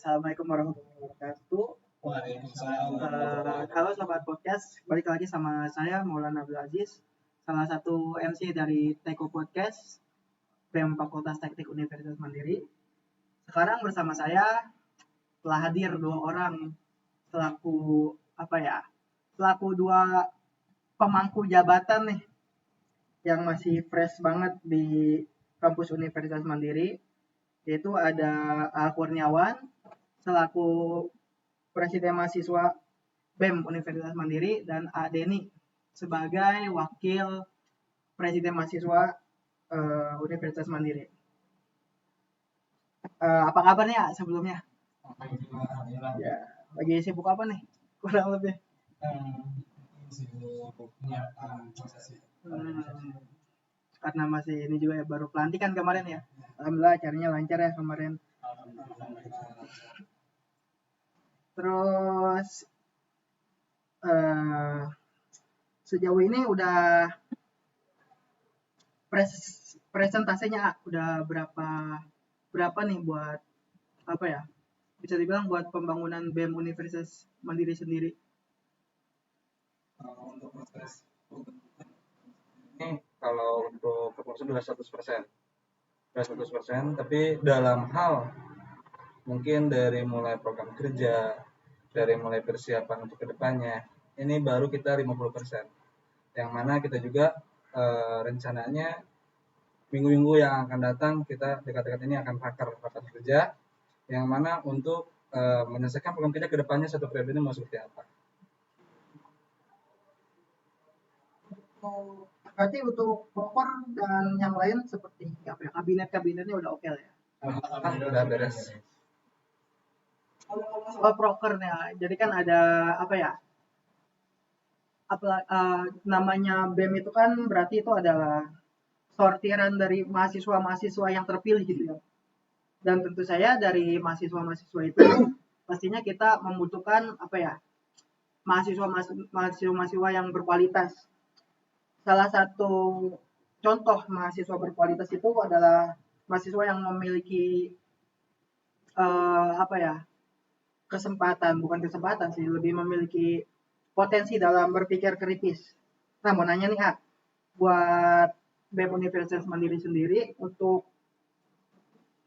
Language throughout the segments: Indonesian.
Assalamualaikum warahmatullahi wabarakatuh. Waalaikumsalam. Halo sobat podcast, balik lagi sama saya Maulana Abdul Aziz, salah satu MC dari Teko Podcast, BEM Fakultas Teknik Universitas Mandiri. Sekarang bersama saya telah hadir dua orang selaku dua pemangku jabatan nih yang masih fresh banget di kampus Universitas Mandiri, yaitu ada A. Kurniawan selaku Presiden Mahasiswa BEM Universitas Mandiri dan A. Deni sebagai Wakil Presiden Mahasiswa Universitas Mandiri. Apa kabarnya sebelumnya? Ya, lagi sibuk apa nih? Kurang lebih. Sibuk menyiapkan prosesi. Karena masih ini juga ya, baru pelantikan kemarin ya. Alhamdulillah acaranya lancar ya kemarin. Terus sejauh ini udah presentasinya udah berapa nih buat apa ya? Bisa dibilang buat pembangunan BEM Universitas Mandiri sendiri. Untuk proses ini kalau untuk keputusan sudah 100%, tapi dalam hal mungkin dari mulai program kerja, dari mulai persiapan untuk kedepannya, ini baru kita 50%. Yang mana kita juga rencananya minggu-minggu yang akan datang kita dekat-dekat ini akan rapat kerja, yang mana untuk menyelesaikan program kerja kedepannya satu periode ini mau seperti apa. Berarti untuk proker dan yang lain seperti apa ya, kabinetnya udah oke lah ya? Udah beres. Oh, prokernya, jadi kan ada apa ya? Namanya BEM itu kan berarti itu adalah sortiran dari mahasiswa-mahasiswa yang terpilih gitu ya. Dan tentu saya dari mahasiswa-mahasiswa itu pastinya kita membutuhkan apa ya? Mahasiswa yang berkualitas. Salah satu contoh mahasiswa berkualitas itu adalah mahasiswa yang memiliki bukan kesempatan sih, lebih memiliki potensi dalam berpikir kritis. Nah, mau nanya nih, buat BEM Universitas Mandiri sendiri untuk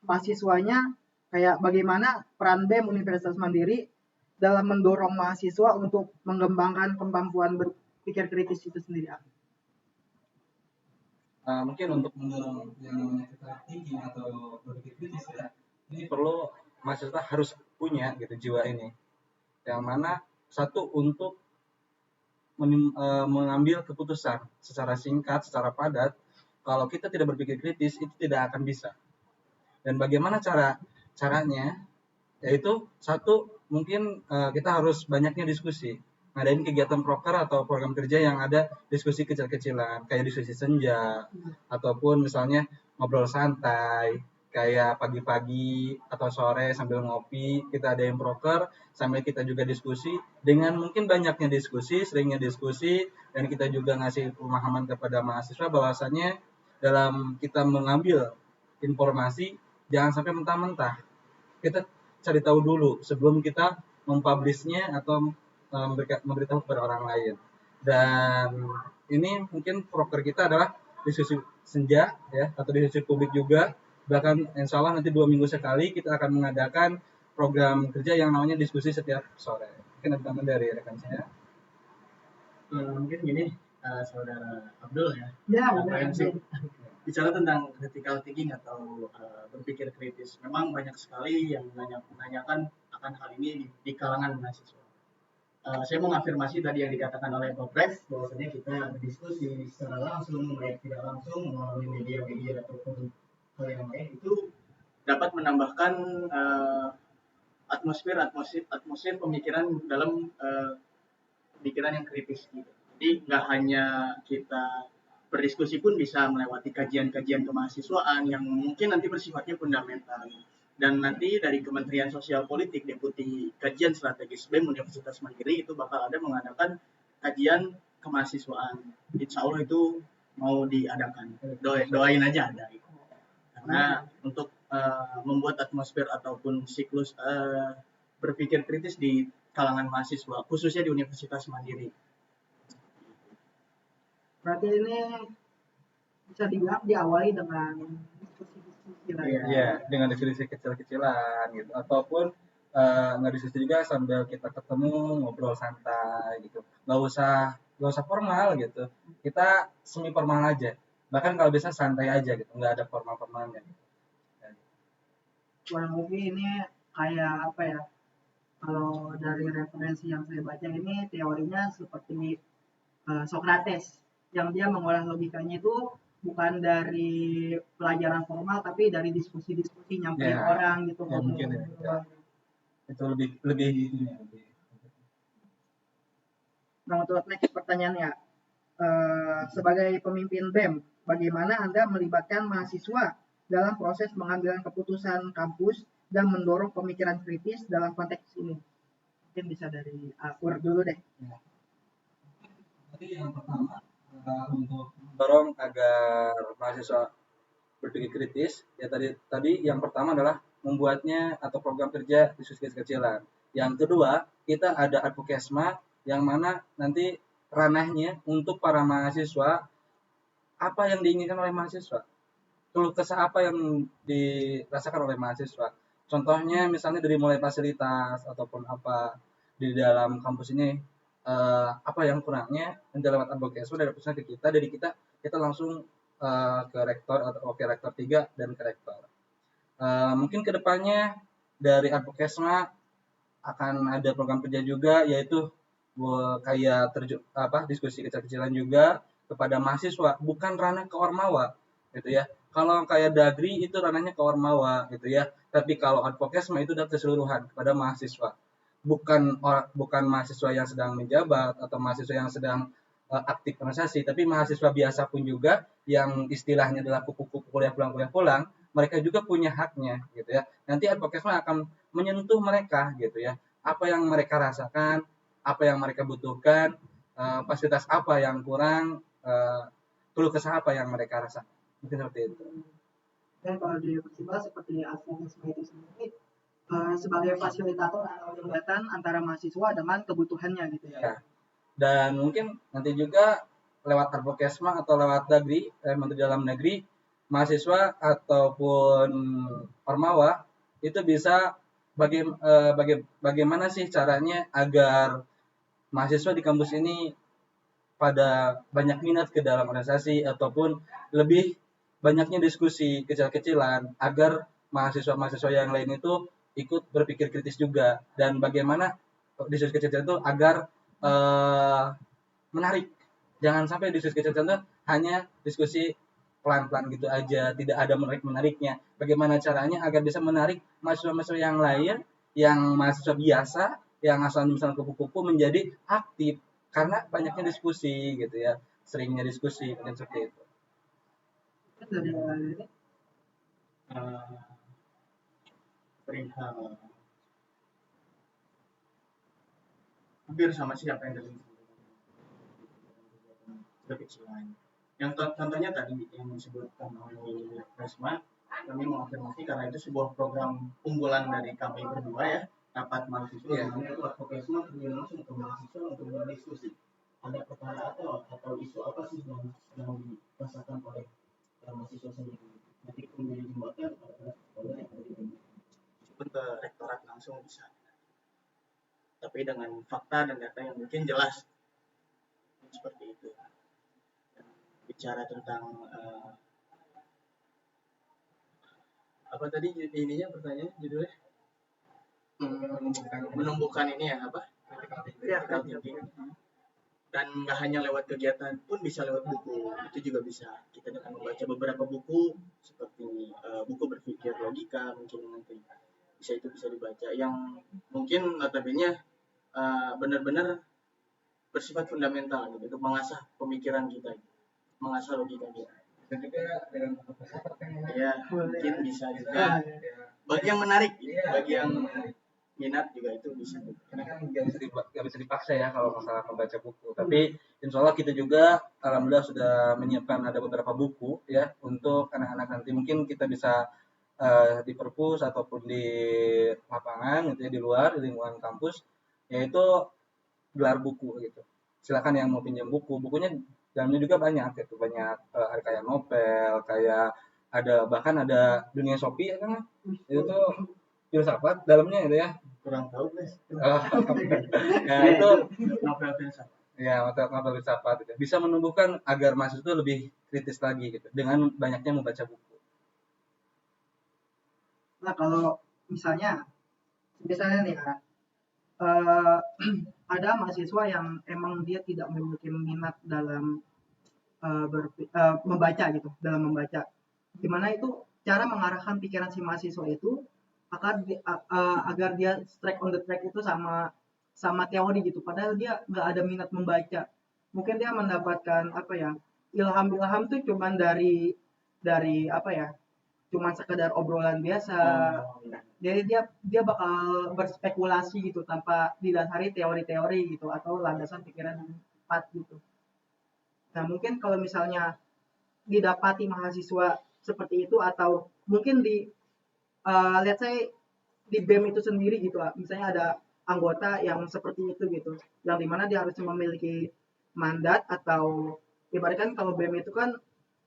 mahasiswanya, kayak bagaimana peran BEM Universitas Mandiri dalam mendorong mahasiswa untuk mengembangkan kemampuan berpikir kritis itu sendiri? Mungkin untuk mendorong yang namanya critical thinking atau berpikir kritis ya, ini perlu mahasiswa harus punya gitu jiwa ini, yang mana satu untuk mengambil keputusan secara singkat, secara padat. Kalau kita tidak berpikir kritis itu tidak akan bisa. Dan bagaimana caranya? Yaitu satu, mungkin kita harus banyaknya diskusi, ngadain kegiatan proker atau program kerja yang ada diskusi kecil-kecilan, kayak diskusi senja, ataupun misalnya ngobrol santai, kayak pagi-pagi atau sore sambil ngopi, kita ada yang proker, sambil kita juga diskusi, dengan mungkin banyaknya diskusi, seringnya diskusi, dan kita juga ngasih pemahaman kepada mahasiswa bahwasannya dalam kita mengambil informasi, jangan sampai mentah-mentah. Kita cari tahu dulu sebelum kita mempublishnya atau memberitahu kepada orang lain. Dan ini mungkin proker kita adalah diskusi senja ya, atau diskusi publik juga. Bahkan insya Allah nanti 2 minggu sekali kita akan mengadakan program kerja yang namanya diskusi setiap sore. Mungkin ada tambahan dari rekan saya. Mungkin gini, saudara Abdul ya. Ya, bicara tentang critical thinking atau berpikir kritis, memang banyak sekali yang menanyakan akan hal ini di kalangan mahasiswa. Saya mau mengafirmasi tadi yang dikatakan oleh Pak Pres, bahwasanya kita berdiskusi secara langsung, baik tidak langsung melalui media-media ataupun hal yang lain, itu dapat menambahkan atmosfer pemikiran dalam pikiran yang kritis gitu. Jadi nggak hanya kita berdiskusi pun bisa melewati kajian-kajian kemahasiswaan yang mungkin nanti bersifatnya fundamental. Dan nanti dari Kementerian Sosial Politik, Deputi Kajian Strategis BEM Universitas Mandiri itu bakal ada mengadakan kajian kemahasiswaan. Insya Allah itu mau diadakan. Doain aja ada. Karena untuk membuat atmosfer ataupun siklus berpikir kritis di kalangan mahasiswa, khususnya di Universitas Mandiri. Berarti ini bisa dibilang diawali dengan diskusi-diskusi lah ya. Iya, dengan diskusi kecil-kecilan gitu, ataupun nggak diskusi juga sambil kita ketemu ngobrol santai gitu, nggak usah formal gitu, kita semi formal aja, bahkan kalau bisa santai aja gitu, nggak ada formalnya gitu. Kurang lebih ini kayak apa ya, kalau dari referensi yang saya baca ini teorinya seperti Socrates, yang dia mengolah logikanya itu bukan dari pelajaran formal tapi dari diskusi-diskusi nyamperin Ya, orang gitu. ya mungkin ya. Itu lebih ini, lebih. Nah, untuk next pertanyaannya, sebagai pemimpin BEM, bagaimana Anda melibatkan mahasiswa dalam proses pengambilan keputusan kampus dan mendorong pemikiran kritis dalam konteks ini? Mungkin bisa dari Akur dulu deh. Ya. Jadi yang pertama untuk dorong agar mahasiswa berpikir kritis, ya tadi yang pertama adalah membuatnya atau program kerja diskusi kecil-kecilan. Yang kedua, kita ada advokesma yang mana nanti ranahnya untuk para mahasiswa, apa yang diinginkan oleh mahasiswa, keluh kesah apa yang dirasakan oleh mahasiswa. Contohnya misalnya dari mulai fasilitas ataupun apa di dalam kampus ini, apa yang kurangnya, nanti lewat advokasi dari pusat ke kita, dari kita langsung ke rektor atau ke rektor 3 dan ke rektor. Mungkin kedepannya dari advokesma akan ada program kerja juga, yaitu kayak diskusi kecil-kecilan juga kepada mahasiswa, bukan ranah ke Ormawa gitu ya. Kalau kayak Dagri itu ranahnya ke Ormawa gitu ya, tapi kalau advokesma itu udah keseluruhan kepada mahasiswa, bukan mahasiswa yang sedang menjabat atau mahasiswa yang sedang aktif organisasi, tapi mahasiswa biasa pun juga yang istilahnya adalah kupu-kupu kuliah pulang, mereka juga punya haknya gitu ya. Nanti advokesma akan menyentuh mereka gitu ya, apa yang mereka rasakan, apa yang mereka butuhkan, fasilitas apa yang kurang, keluh kesah apa yang mereka rasakan. Mungkin seperti itu. Dan kalau di festival seperti advokasi itu sendiri sebagai fasilitator atau jembatan antara mahasiswa dengan kebutuhannya gitu ya. Ya. Dan mungkin nanti juga lewat advokesma atau lewat Dagri, Menteri Dalam Negeri, mahasiswa ataupun Ormawa itu bisa bagaimana sih caranya agar mahasiswa di kampus ini pada banyak minat ke dalam organisasi ataupun lebih banyaknya diskusi kecil-kecilan agar mahasiswa-mahasiswa yang lain itu ikut berpikir kritis juga, dan bagaimana diskusi kecil-kecilan itu agar menarik. Jangan sampai diskusi kecil-kecilan itu hanya diskusi pelan-pelan gitu aja, tidak ada menariknya. Bagaimana caranya agar bisa menarik mahasiswa-mahasiswa yang lain, yang mahasiswa biasa, yang asalnya misalnya kupu-kupu menjadi aktif karena banyaknya diskusi gitu ya, seringnya diskusi, mungkin seperti itu. Perihal hampir sama sih apa yang tadi kecil-kecilan. Yang contohnya tadi yang disebutkan oleh Resma, kami mengonfirmasi karena itu sebuah program unggulan dari kami berdua ya, rapat mahasiswa yang itu advokasi terjun langsung ke mahasiswa untuk berdiskusi. Ada pertanyaan atau isu apa sih yang sedang dirasakan oleh mahasiswa sendiri. Nanti kemudian dijembatkan oleh ke rektorat langsung bisa. Tapi dengan fakta dan data yang mungkin jelas seperti itu. Bicara tentang apa tadi ininya pertanyaan judulnya menumbuhkan ini ya apa critical thinking, dan nggak hanya lewat kegiatan pun bisa lewat buku, itu juga bisa kita dengan membaca beberapa buku seperti buku berpikir logika, mungkin nanti bisa dibaca yang mungkin notabene benar-benar bersifat fundamental gitu, untuk mengasah pemikiran kita, mengasah logika kita. Dan juga dengan ya mungkin bisa juga bagi yang menarik, bagi yang minat juga itu bisa. Karena kan nggak bisa dipaksa ya kalau masalah membaca buku. Tapi insya Allah kita juga alhamdulillah sudah menyiapkan ada beberapa buku ya untuk anak-anak nanti. Mungkin kita bisa di perpus ataupun di lapangan gitu ya, di luar di lingkungan kampus, yaitu gelar buku gitu. Silakan yang mau pinjam buku, bukunya dalamnya juga banyak gitu, banyak ada kayak novel, kayak bahkan ada dunia Shopee ya kan, itu tuh filsafat dalamnya gitu ya. Kurang tahu guys. Ya itu Novel filsafat. ya novel filsafat gitu. Bisa menumbuhkan agar mahasiswa itu lebih kritis lagi gitu dengan banyaknya membaca buku. Nah, kalau misalnya nih ya, ada mahasiswa yang emang dia tidak memiliki minat dalam membaca gitu, dalam membaca. Gimana itu cara mengarahkan pikiran si mahasiswa itu agar dia strike on the track itu sama teori gitu. Padahal dia nggak ada minat membaca. Mungkin dia mendapatkan apa ya, ilham tuh cuman dari apa ya, cuman sekedar obrolan biasa. Jadi dia bakal berspekulasi gitu tanpa didasari teori-teori gitu atau landasan pikiran yang tepat gitu. Nah, mungkin kalau misalnya didapati mahasiswa seperti itu atau mungkin lihat saya di BEM itu sendiri gitu, misalnya ada anggota yang seperti itu gitu, yang dimana dia harus memiliki mandat atau ibaratkan kalau BEM itu kan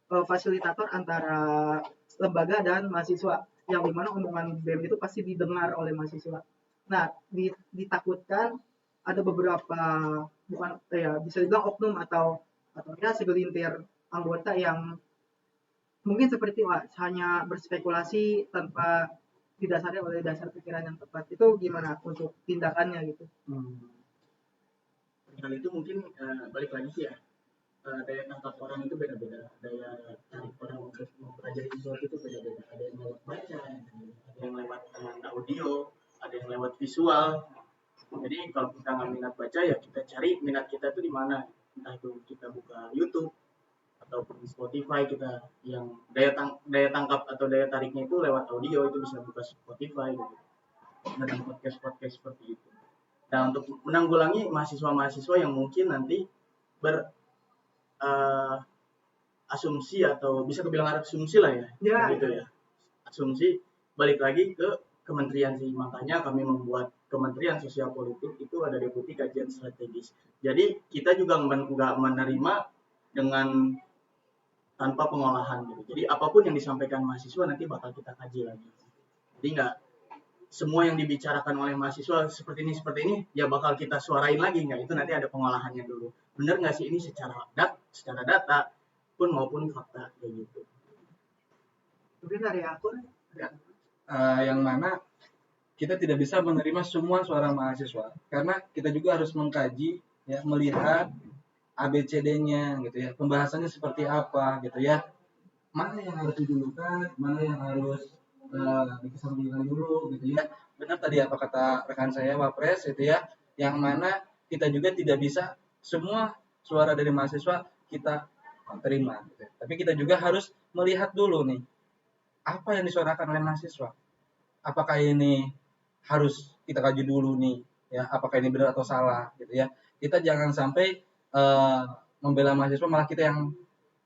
fasilitator antara lembaga dan mahasiswa, yang dimana omongan BEM itu pasti didengar oleh mahasiswa. Nah, ditakutkan ada beberapa bukan ya bisa dibilang oknum atau ya segelintir anggota yang mungkin seperti hanya berspekulasi tanpa didasari oleh dasar pikiran yang tepat. Itu gimana untuk tindakannya gitu? Hal itu mungkin balik lagi sih ya, daya tangkap orang itu beda-beda, daya tarik orang untuk mempelajari sesuatu itu beda-beda. Ada yang lewat baca, ada yang lewat audio, ada yang lewat visual. Jadi kalau kita nggak minat baca ya kita cari minat kita itu di mana, entah itu kita buka YouTube ataupun Spotify, kita yang daya tangkap atau daya tariknya itu lewat audio, itu bisa buka Spotify gitu, dan podcast seperti itu. Nah, untuk menanggulangi mahasiswa-mahasiswa yang mungkin nanti asumsi atau bisa kebilang asumsi lah ya, gitu ya. Asumsi, balik lagi ke kementerian sih, makanya kami membuat Kementerian Sosial Politik itu ada deputi kajian strategis. Jadi kita juga nggak menerima dengan tanpa pengolahan gitu. Jadi apapun yang disampaikan mahasiswa nanti bakal kita kaji lagi. Jadi nggak semua yang dibicarakan oleh mahasiswa seperti ini ya bakal kita suarain lagi, nggak, itu nanti ada pengolahannya dulu. Bener nggak sih ini secara data pun maupun fakta kayak gitu. Mungkin dari akun yang mana kita tidak bisa menerima semua suara mahasiswa karena kita juga harus mengkaji ya, melihat ABCD-nya gitu ya, pembahasannya seperti apa gitu ya, mana yang harus didulukan, mana yang harus dikesampingkan dulu gitu ya. Benar tadi apa kata rekan saya Wapres itu ya, yang mana kita juga tidak bisa semua suara dari mahasiswa kita terima gitu. Tapi kita juga harus melihat dulu nih apa yang disuarakan oleh mahasiswa, apakah ini harus kita kaji dulu nih ya, apakah ini benar atau salah gitu ya. Kita jangan sampai membela mahasiswa malah kita yang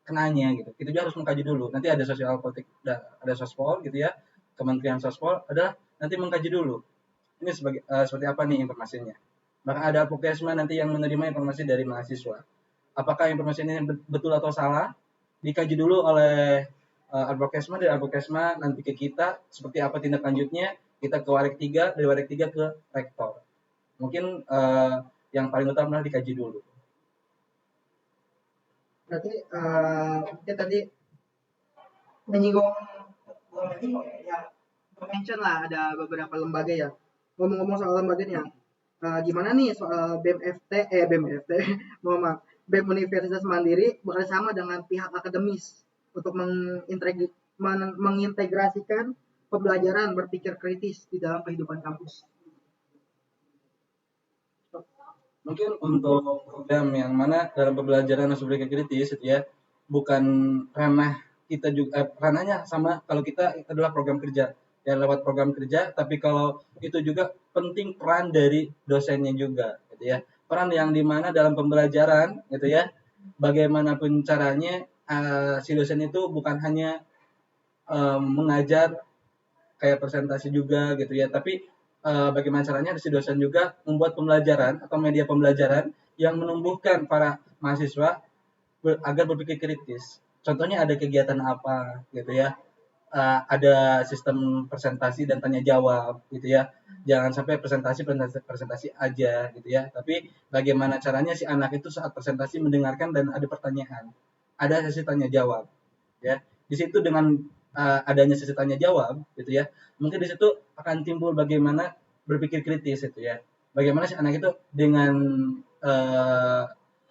kenanya gitu. Kita juga harus mengkaji dulu. Nanti ada sosial politik, ada sospol gitu ya. Kementerian Sospol adalah nanti mengkaji dulu. Ini seperti apa nih informasinya. Bahkan ada Advokesma nanti yang menerima informasi dari mahasiswa. Apakah informasi ini betul atau salah? Dikaji dulu oleh Advokesma, dari Advokesma nanti ke kita seperti apa tindak lanjutnya. Kita ke Warik 3, dari Warik 3 ke Rektor. Mungkin yang paling utama adalah dikaji dulu. Berarti mungkin tadi menyinggung ya, mention lah ada beberapa lembaga ya. Ngomong-ngomong soal lembaganya, gimana nih soal BMFT, BEM Universitas Mandiri bekerjasama dengan pihak akademis untuk mengintegrasikan pembelajaran berpikir kritis di dalam kehidupan kampus. Mungkin untuk program yang mana dalam pembelajaran harus berpikir kritis itu ya, bukan ranah kita juga, ranahnya sama kalau kita adalah program kerja ya, lewat program kerja, tapi kalau itu juga penting peran dari dosennya juga gitu ya, peran yang dimana dalam pembelajaran gitu ya, bagaimanapun caranya si dosen itu bukan hanya mengajar kayak presentasi juga gitu ya. Tapi bagaimana caranya si dosen juga membuat pembelajaran atau media pembelajaran yang menumbuhkan para mahasiswa agar berpikir kritis. Contohnya ada kegiatan apa gitu ya. Ada sistem presentasi dan tanya jawab gitu ya. Jangan sampai presentasi aja gitu ya. Tapi bagaimana caranya si anak itu saat presentasi mendengarkan dan ada pertanyaan. Ada sesi tanya jawab ya. Di situ dengan adanya sesi tanya jawab gitu ya. Mungkin di situ akan timbul bagaimana berpikir kritis itu ya. Bagaimana si anak itu dengan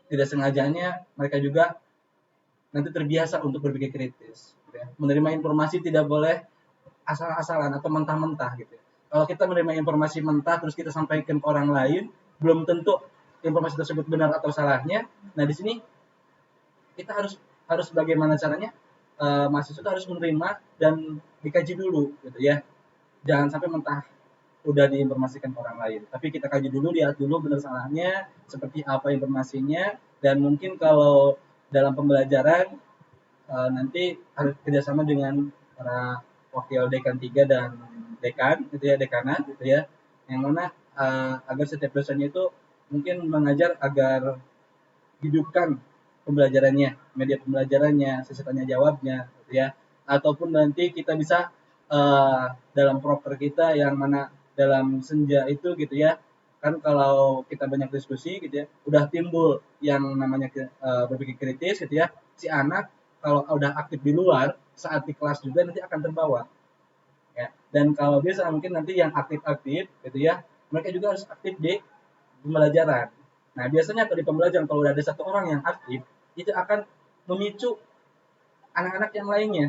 tidak sengajanya mereka juga nanti terbiasa untuk berpikir kritis. Gitu ya. Menerima informasi tidak boleh asal-asalan atau mentah-mentah gitu. Ya. Kalau kita menerima informasi mentah terus kita sampaikan ke orang lain, belum tentu informasi tersebut benar atau salahnya. Nah di sini kita harus bagaimana caranya mahasiswa itu harus menerima dan dikaji dulu gitu ya. Jangan sampai mentah udah diinformasikan ke orang lain. Tapi kita kaji dulu, lihat dulu benar salahnya, seperti apa informasinya, dan mungkin kalau dalam pembelajaran nanti harus kerjasama dengan para wakil dekan 3 dan dekan, gitu ya, dekanat, gitu ya, yang mana agar setiap dosennya itu mungkin mengajar agar hidupkan pembelajarannya, media pembelajarannya, sesi tanya jawabnya, gitu ya, ataupun nanti kita bisa dalam proker kita yang mana dalam senja itu gitu ya, kan kalau kita banyak diskusi gitu ya, udah timbul yang namanya berpikir kritis gitu ya, si anak kalau udah aktif di luar saat di kelas juga nanti akan terbawa ya. Dan kalau bisa mungkin nanti yang aktif-aktif gitu ya, mereka juga harus aktif di pembelajaran. Nah biasanya kalau di pembelajaran kalau udah ada satu orang yang aktif itu akan memicu anak-anak yang lainnya.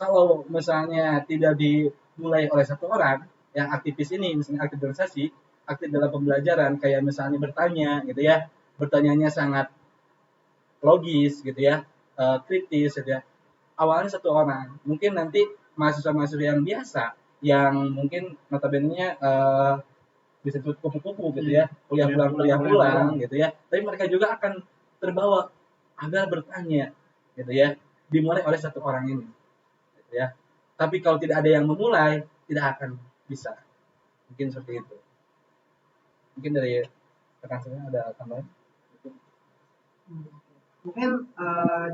Kalau misalnya tidak dimulai oleh satu orang yang aktivis ini, misalnya aktif organisasi, aktif dalam pembelajaran, kayak misalnya bertanya gitu ya, bertanyanya sangat logis gitu ya, kritis gitu ya. Awalnya satu orang, mungkin nanti mahasiswa-mahasiswa yang biasa, yang mungkin notabene bisa disebut kupu-kupu gitu ya, kuliah pulang gitu ya. Tapi mereka juga akan terbawa agar bertanya gitu ya, dimulai oleh satu orang ini. Gitu ya. Tapi kalau tidak ada yang memulai, tidak akan bisa. Mungkin seperti itu. Mungkin dari rekan saya ada tambahan. Mungkin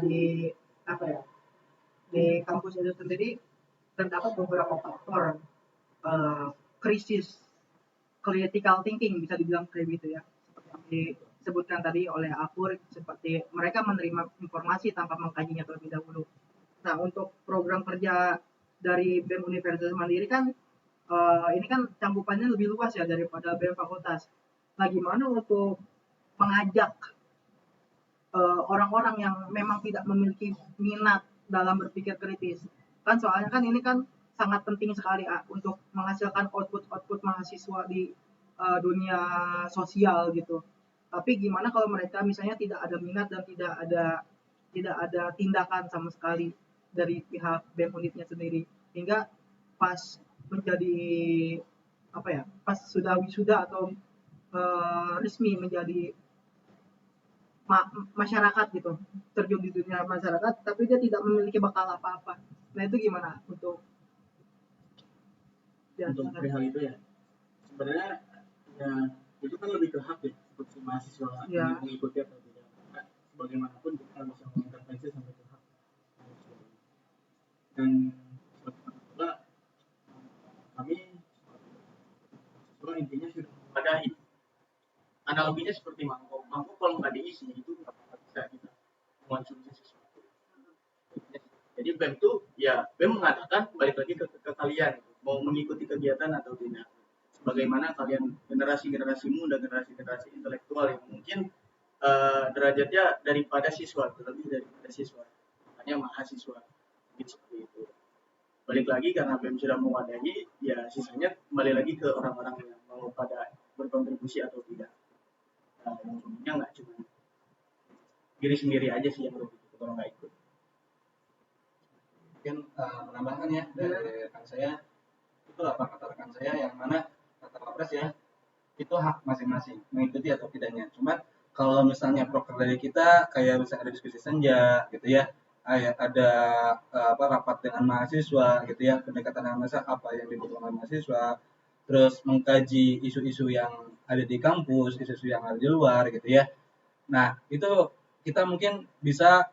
di apa ya, di kampus itu sendiri terdapat beberapa faktor krisis critical thinking, bisa dibilang kayak gitu ya, seperti yang disebutkan tadi oleh Apur, seperti mereka menerima informasi tanpa mengkajinya terlebih dahulu. Nah, untuk program kerja dari BEM Universitas Mandiri kan ini kan cangkupannya lebih luas ya daripada BEM Fakultas. Nah, gimana untuk mengajak orang-orang yang memang tidak memiliki minat dalam berpikir kritis? Kan soalnya kan ini kan sangat penting sekali untuk menghasilkan output mahasiswa di dunia sosial gitu. Tapi gimana kalau mereka misalnya tidak ada minat dan tidak ada tindakan sama sekali dari pihak BEM Unitnya sendiri, hingga pas menjadi apa ya, pas sudah wisuda atau resmi menjadi masyarakat gitu, terjun di dunia masyarakat, tapi dia tidak memiliki bekal apa-apa. Nah itu gimana untuk perihal itu ya, sebenarnya ya itu kan lebih ke hak ya, seperti mahasiswa ya. Mengikuti atau tidak. Nah, bagaimanapun kita bisa mengintervensi sampai ke hak. Dan pula kami mahasiswa intinya sudah memadai. Analoginya seperti mangkok kalau nggak diisi itu nggak bisa kita mengonsumsi sesuatu. Jadi BEM itu ya BEM mengatakan balik lagi ke kalian mau mengikuti kegiatan atau tidak. Bagaimana kalian generasi muda, generasi intelektual yang mungkin derajatnya daripada siswa, lebih daripada siswa, makanya mahasiswa, gitu seperti itu. Balik lagi karena BEM sudah mewadahi, ya sisanya kembali lagi ke orang-orang yang mau pada berkontribusi atau tidak. Ujungnya nggak cuma diri sendiri aja sih yang rugi kalau nggak ikut. Mungkin menambahkan ya dari rekan saya, itu apa kata rekan saya yang mana kata Pak Pres ya, itu hak masing-masing mengikuti atau tidaknya. Cuma kalau misalnya proker dari kita kayak misalnya ada diskusi senja gitu ya, ada rapat dengan mahasiswa gitu ya, pendekatan dengan mahasiswa apa yang dibutuhkan mahasiswa, terus mengkaji isu-isu yang ada di kampus, isu-isu yang ada di luar gitu ya. Nah, itu kita mungkin bisa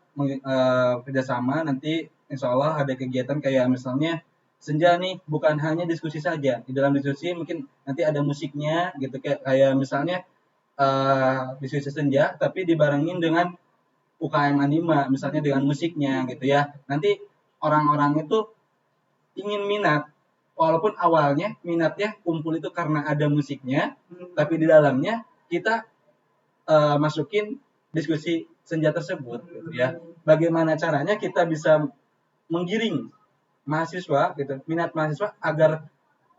kerjasama nanti insya Allah ada kegiatan kayak misalnya senja nih, bukan hanya diskusi saja. Di dalam diskusi mungkin nanti ada musiknya gitu, kayak misalnya diskusi senja tapi dibarengin dengan UKM Anima misalnya dengan musiknya gitu ya. Nanti orang-orang itu ingin minat walaupun awalnya minatnya kumpul itu karena ada musiknya, tapi di dalamnya kita masukin diskusi senja tersebut gitu ya. Bagaimana caranya kita bisa menggiring mahasiswa gitu, minat mahasiswa agar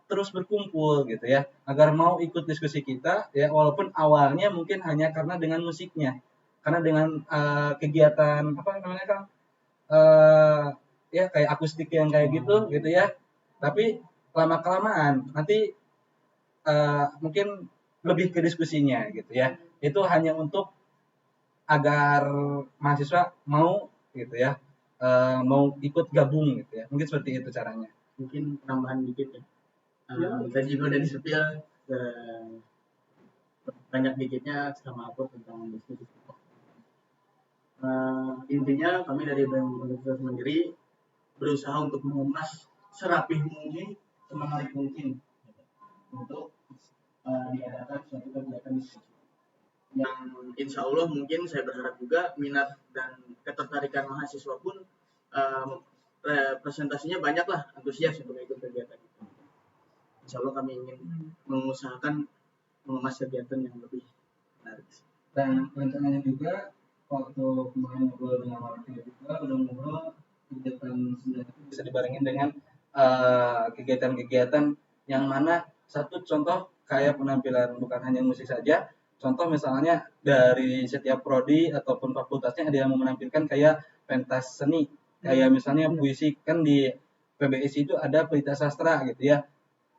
terus berkumpul gitu ya, agar mau ikut diskusi kita ya, walaupun awalnya mungkin hanya karena dengan musiknya, karena dengan kegiatan apa namanya Kang, ya kayak akustik yang kayak gitu gitu ya, tapi lama kelamaan nanti mungkin lebih ke diskusinya gitu ya, itu hanya untuk agar mahasiswa mau gitu ya, mau ikut gabung gitu ya, mungkin seperti itu caranya. Mungkin penambahan dikit ya. Tadi juga udah disepil banyak dikitnya sama aku tentang diskusi. Intinya kami dari BEM Universitas Mandiri berusaha untuk mengemas serapih mungkin, semenarik mungkin untuk diadakan suatu kegiatan diskusi yang insya Allah mungkin saya berharap juga minat dan ketertarikan mahasiswa pun presentasinya banyak lah, antusias untuk ikut kegiatan itu. Insya Allah kami ingin mengusahakan mengemas kegiatan yang lebih menarik. Dan rencananya juga waktu kemarin ngobrol dengan orang juga udah ngobrol kegiatan senja bisa dibarengin dengan kegiatan-kegiatan yang mana satu contoh kayak penampilan bukan hanya musik saja. Contoh misalnya dari setiap prodi ataupun fakultasnya ada yang mau menampilkan kayak pentas seni, kayak misalnya puisi, kan di PBSI itu ada pelita sastra gitu ya.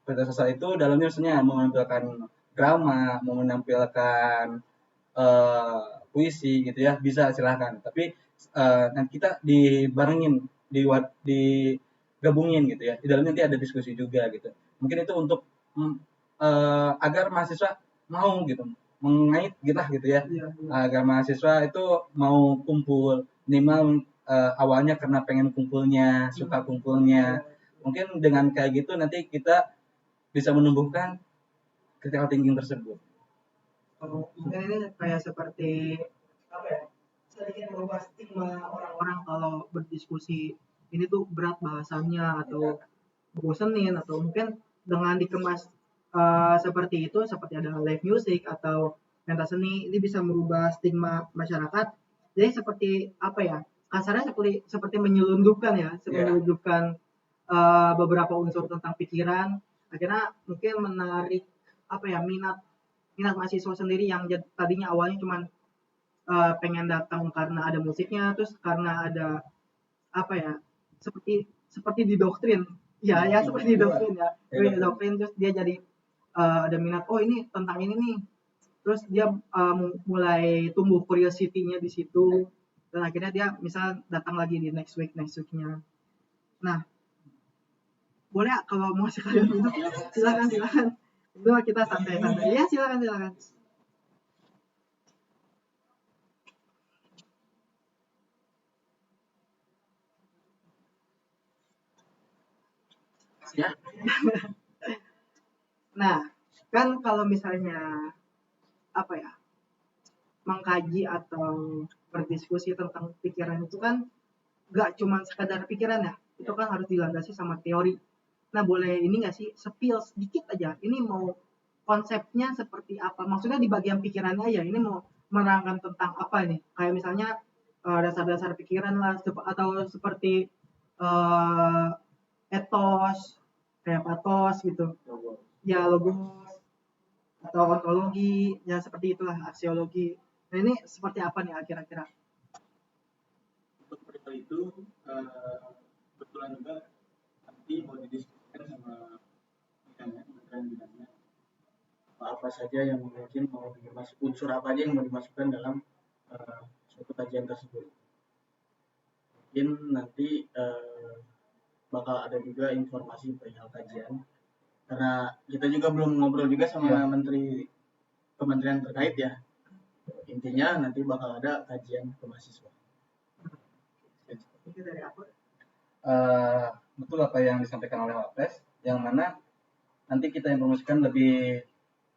Pelita sastra itu dalamnya misalnya mau menampilkan drama, mau menampilkan puisi gitu ya, bisa silahkan. Tapi nanti kita dibarengin, digabungin gitu ya. Di dalamnya nanti ada diskusi juga gitu. Mungkin itu untuk agar mahasiswa mau gitu, mengait gitu ya. Agar mahasiswa itu mau kumpul, minimal awalnya karena pengen kumpulnya, suka kumpulnya. Mungkin dengan kayak gitu nanti kita bisa menumbuhkan critical thinking tersebut. Mungkin ini kayak seperti apa ya, sedikit merubah stigma orang-orang kalau berdiskusi ini tuh berat bahasannya atau bosenin, atau mungkin dengan dikemas seperti itu, seperti ada live music atau pentas seni, ini bisa merubah stigma masyarakat. Jadi seperti apa ya, kasarnya seperti menyelundupkan ya, menyelundupkan beberapa unsur tentang pikiran, akhirnya mungkin menarik apa ya, minat mahasiswa sendiri yang tadinya awalnya cuma pengen datang karena ada musiknya, terus karena ada apa ya, seperti didoktrin ya seperti didoktrin ya, didoktrin, terus dia jadi ada minat, oh ini tentang ini nih, terus dia mulai tumbuh curiosity-nya di situ, dan akhirnya dia misal datang lagi di next week-nya. Nah, boleh kalau mau sekalian minum, silakan itu kita santai-santai ya, silakan ya. Nah, kan kalau misalnya apa ya, mengkaji atau berdiskusi tentang pikiran itu kan gak cuma sekadar pikiran ya, itu kan harus dilandasi sama teori. Nah, boleh ini nggak sih spill sedikit aja, ini mau konsepnya seperti apa, maksudnya di bagian pikirannya aja, ini mau menerangkan tentang apa nih, kayak misalnya dasar-dasar pikiran lah, atau seperti etos, kayak patos gitu ya, logos atau ontologi ya, seperti itulah, aksiologi. Nah, ini seperti apa nih kira-kira? Untuk mereka itu kebetulan juga nanti mau didiskusikan sama bidangnya apa saja yang mungkin mau dimasuk, unsur apa aja yang mau dimasukkan dalam suatu kajian tersebut. mungkin nanti bakal ada juga informasi perihal kajian, karena kita juga belum ngobrol juga sama menteri kementerian terkait ya. Intinya nanti bakal ada kajian ke mahasiswa. Itu dari aku. Betul apa yang disampaikan oleh Wapres, yang mana nanti kita informasikan lebih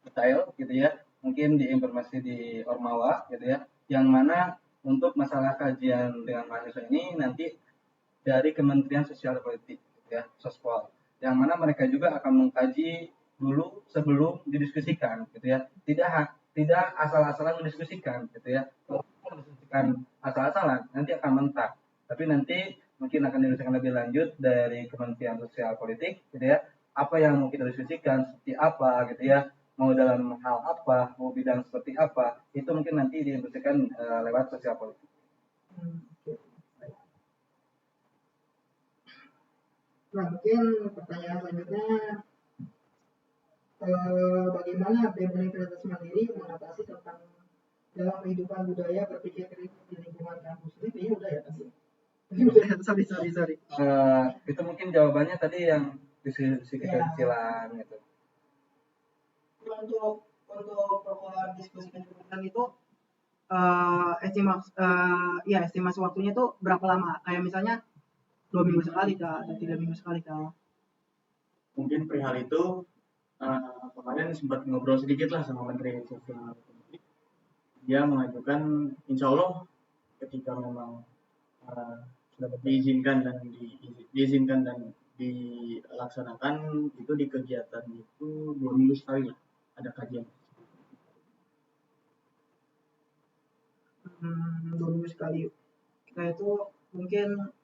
detail gitu ya, mungkin di informasi di Ormawa gitu ya, yang mana untuk masalah kajian dengan mahasiswa ini nanti dari Kementerian Sosial dan Politik gitu ya, Sospol, yang mana mereka juga akan mengkaji dulu sebelum didiskusikan gitu ya, tidak asal-asalan mendiskusikan gitu ya. Kalau mendiskusikan asal-asalan nanti akan mentak, tapi nanti mungkin akan didiskusikan lebih lanjut dari Kementerian Sosial Politik gitu ya, apa yang mau kita diskusikan seperti apa gitu ya, mau dalam hal apa, mau bidang seperti apa, itu mungkin nanti didiskusikan lewat sosial politik. Nah, mungkin pertanyaan selanjutnya, bagaimana BEM Universitas Mandiri mengatasi tentang dalam kehidupan budaya berpikir kritis di lingkungan kampus? Ini kayaknya udah ya tadi. sorry. Itu mungkin jawabannya tadi yang diskusi kecil-kecilan gitu. Untuk program diskusi kecil-kecilan itu estimasi waktunya itu berapa lama? Kayak misalnya 2 minggu sekali kah atau 3 minggu sekali kah? Mungkin perihal itu kemarin sempat ngobrol sedikit lah sama Menteri Sosial. Dia mengajukan, insya Allah ketika memang sudah diizinkan dan dilaksanakan itu di kegiatan itu 2 minggu sekali lah ada kajian. 2 minggu sekali. Kita itu mungkin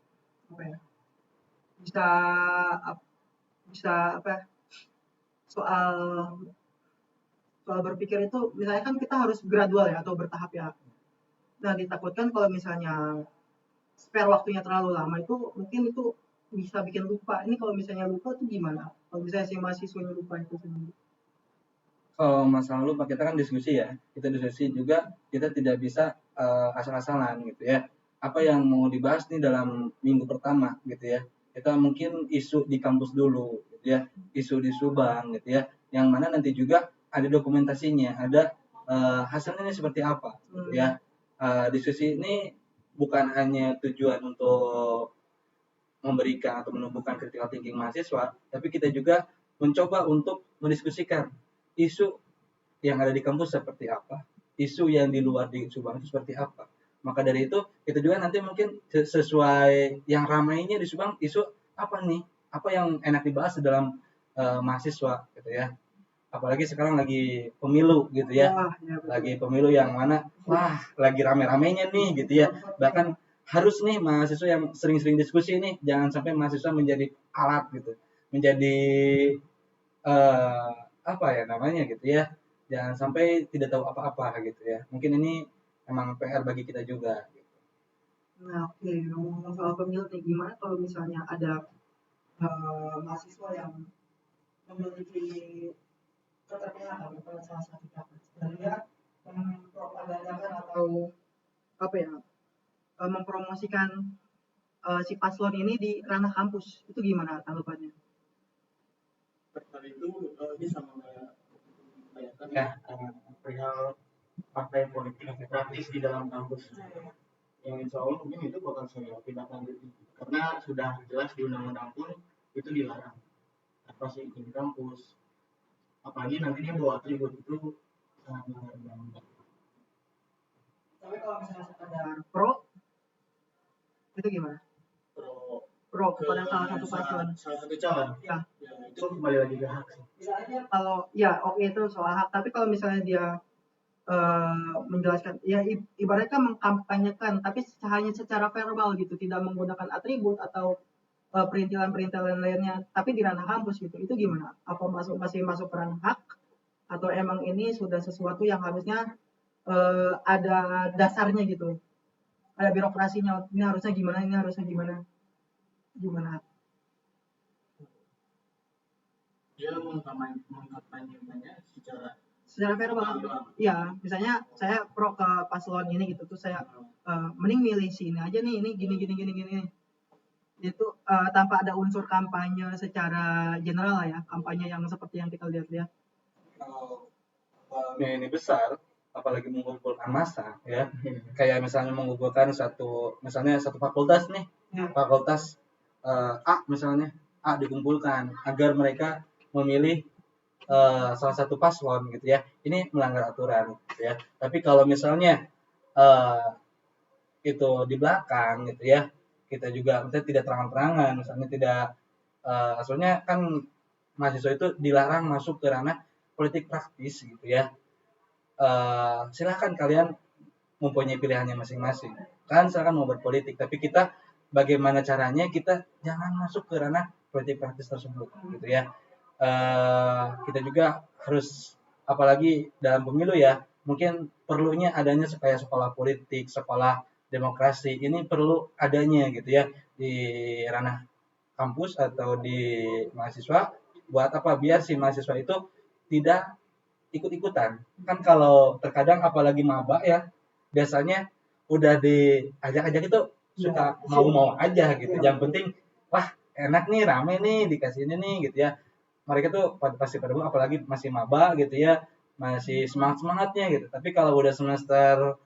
apa ya? Bisa apa ya? Soal berpikir itu misalnya kan kita harus gradual ya atau bertahap ya. Nah, ditakutkan kalau misalnya spare waktunya terlalu lama itu mungkin itu bisa bikin lupa. Ini kalau misalnya lupa itu gimana? Kalau misalnya si mahasiswanya lupa itu sendiri. Kalau masalah lupa kita kan diskusi ya, kita diskusi juga, kita tidak bisa asal-asalan gitu ya. Apa yang mau dibahas nih dalam minggu pertama gitu ya, kita mungkin isu di kampus dulu gitu ya, isu di Subang gitu ya, yang mana nanti juga ada dokumentasinya, ada hasilnya ini seperti apa gitu ya. Diskusi ini bukan hanya tujuan untuk memberikan atau menumbuhkan critical thinking mahasiswa, tapi kita juga mencoba untuk mendiskusikan isu yang ada di kampus seperti apa, isu yang di luar di Subang itu seperti apa. Maka dari itu kita juga nanti mungkin sesuai yang ramainya di Subang, isu apa nih, apa yang enak dibahas di dalam mahasiswa gitu ya. Apalagi sekarang lagi pemilu gitu ya, lagi pemilu yang mana wah lagi rame-ramenya nih gitu ya. Bahkan harus nih mahasiswa yang sering-sering diskusi nih, jangan sampai mahasiswa menjadi alat gitu, menjadi apa ya namanya gitu ya, jangan sampai tidak tahu apa-apa gitu ya. Mungkin ini emang PR bagi kita juga gitu. Nah, oke, ngomong soal pemilu nih, gimana kalau misalnya ada mahasiswa yang memiliki keterpilihan pada salah satu capres dan dia mempropagandakan atau apa ya, mempromosikan si paslon ini di ranah kampus, itu gimana tanggapannya? Perihal itu ini sama kayak perihal partai politik praktis di dalam kampus. Yang insya Allah mungkin itu bakal saya tindak lanjuti karena sudah jelas di undang-undang pun itu dilarang. Apa sih di kampus? Apalagi nanti dia bawa atribut itu sangat melanggar. Tapi kalau misalnya sekadar pro, itu gimana? Pro kepada salah satu paslon. Salah satu calon. Ya. Itu kembali lagi ke hak. Misalnya kalau ya oke itu soal hak, tapi kalau misalnya dia menjelaskan ya ibaratnya mengkampanyekan tapi hanya secara verbal gitu, tidak menggunakan atribut atau perintilan-perintilan lainnya, tapi di ranah kampus gitu, itu gimana? Apa masih masuk ranah hak atau emang ini sudah sesuatu yang harusnya ada dasarnya gitu, ada birokrasinya, ini harusnya gimana, Dia mengkampanyekannya secara secara fair banget. Iya, misalnya saya pro ke paslon ini gitu, tuh saya mending milih si ini aja nih, ini gini. Itu tanpa ada unsur kampanye secara general lah ya, kampanye yang seperti yang kita lihat-lihat. Kalau ini besar, apalagi mengumpulkan massa ya, kayak misalnya mengumpulkan misalnya satu fakultas nih, fakultas A misalnya, A dikumpulkan agar mereka memilih salah satu paslon gitu ya, ini melanggar aturan gitu ya. Tapi kalau misalnya itu di belakang gitu ya, kita juga misalnya tidak terang-terangan, misalnya tidak soalnya kan mahasiswa itu dilarang masuk ke ranah politik praktis gitu ya. Silahkan kalian mempunyai pilihannya masing-masing, kan silahkan mau berpolitik, tapi kita bagaimana caranya kita jangan masuk ke ranah politik praktis tersebut gitu ya. Kita juga harus, apalagi dalam pemilu ya, mungkin perlunya adanya supaya sekolah politik, sekolah demokrasi ini perlu adanya gitu ya di ranah kampus atau di mahasiswa. Buat apa? Biar si mahasiswa itu tidak ikut-ikutan. Kan kalau terkadang apalagi maba ya, biasanya udah diajak-ajak itu suka mau-mau aja gitu. Yang penting, wah enak nih, rame nih, dikasih ini nih gitu ya. Mereka tuh pasti pada apalagi masih maba gitu ya, masih semangat-semangatnya gitu. Tapi kalau udah semester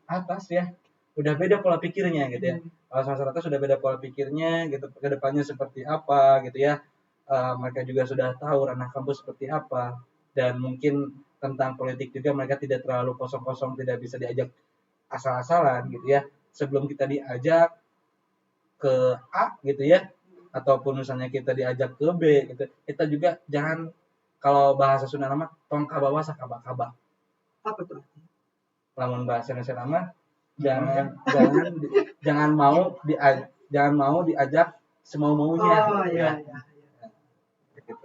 atas ya, udah beda pola pikirnya gitu ya. Kalau semester atas sudah beda pola pikirnya gitu, kedepannya seperti apa gitu ya. Mereka juga sudah tahu ranah kampus seperti apa, dan mungkin tentang politik juga mereka tidak terlalu kosong-kosong, tidak bisa diajak asal-asalan gitu ya. Sebelum kita diajak ke A gitu ya, ataupun misalnya kita diajak ke B gitu, kita juga jangan, kalau bahasa Sunda nama tong kabawa sakaba-kaba. Apa tuh? Lamun bahasa Indonesia nama jangan mau diajak semau-maunya. Oh iya. Gitu.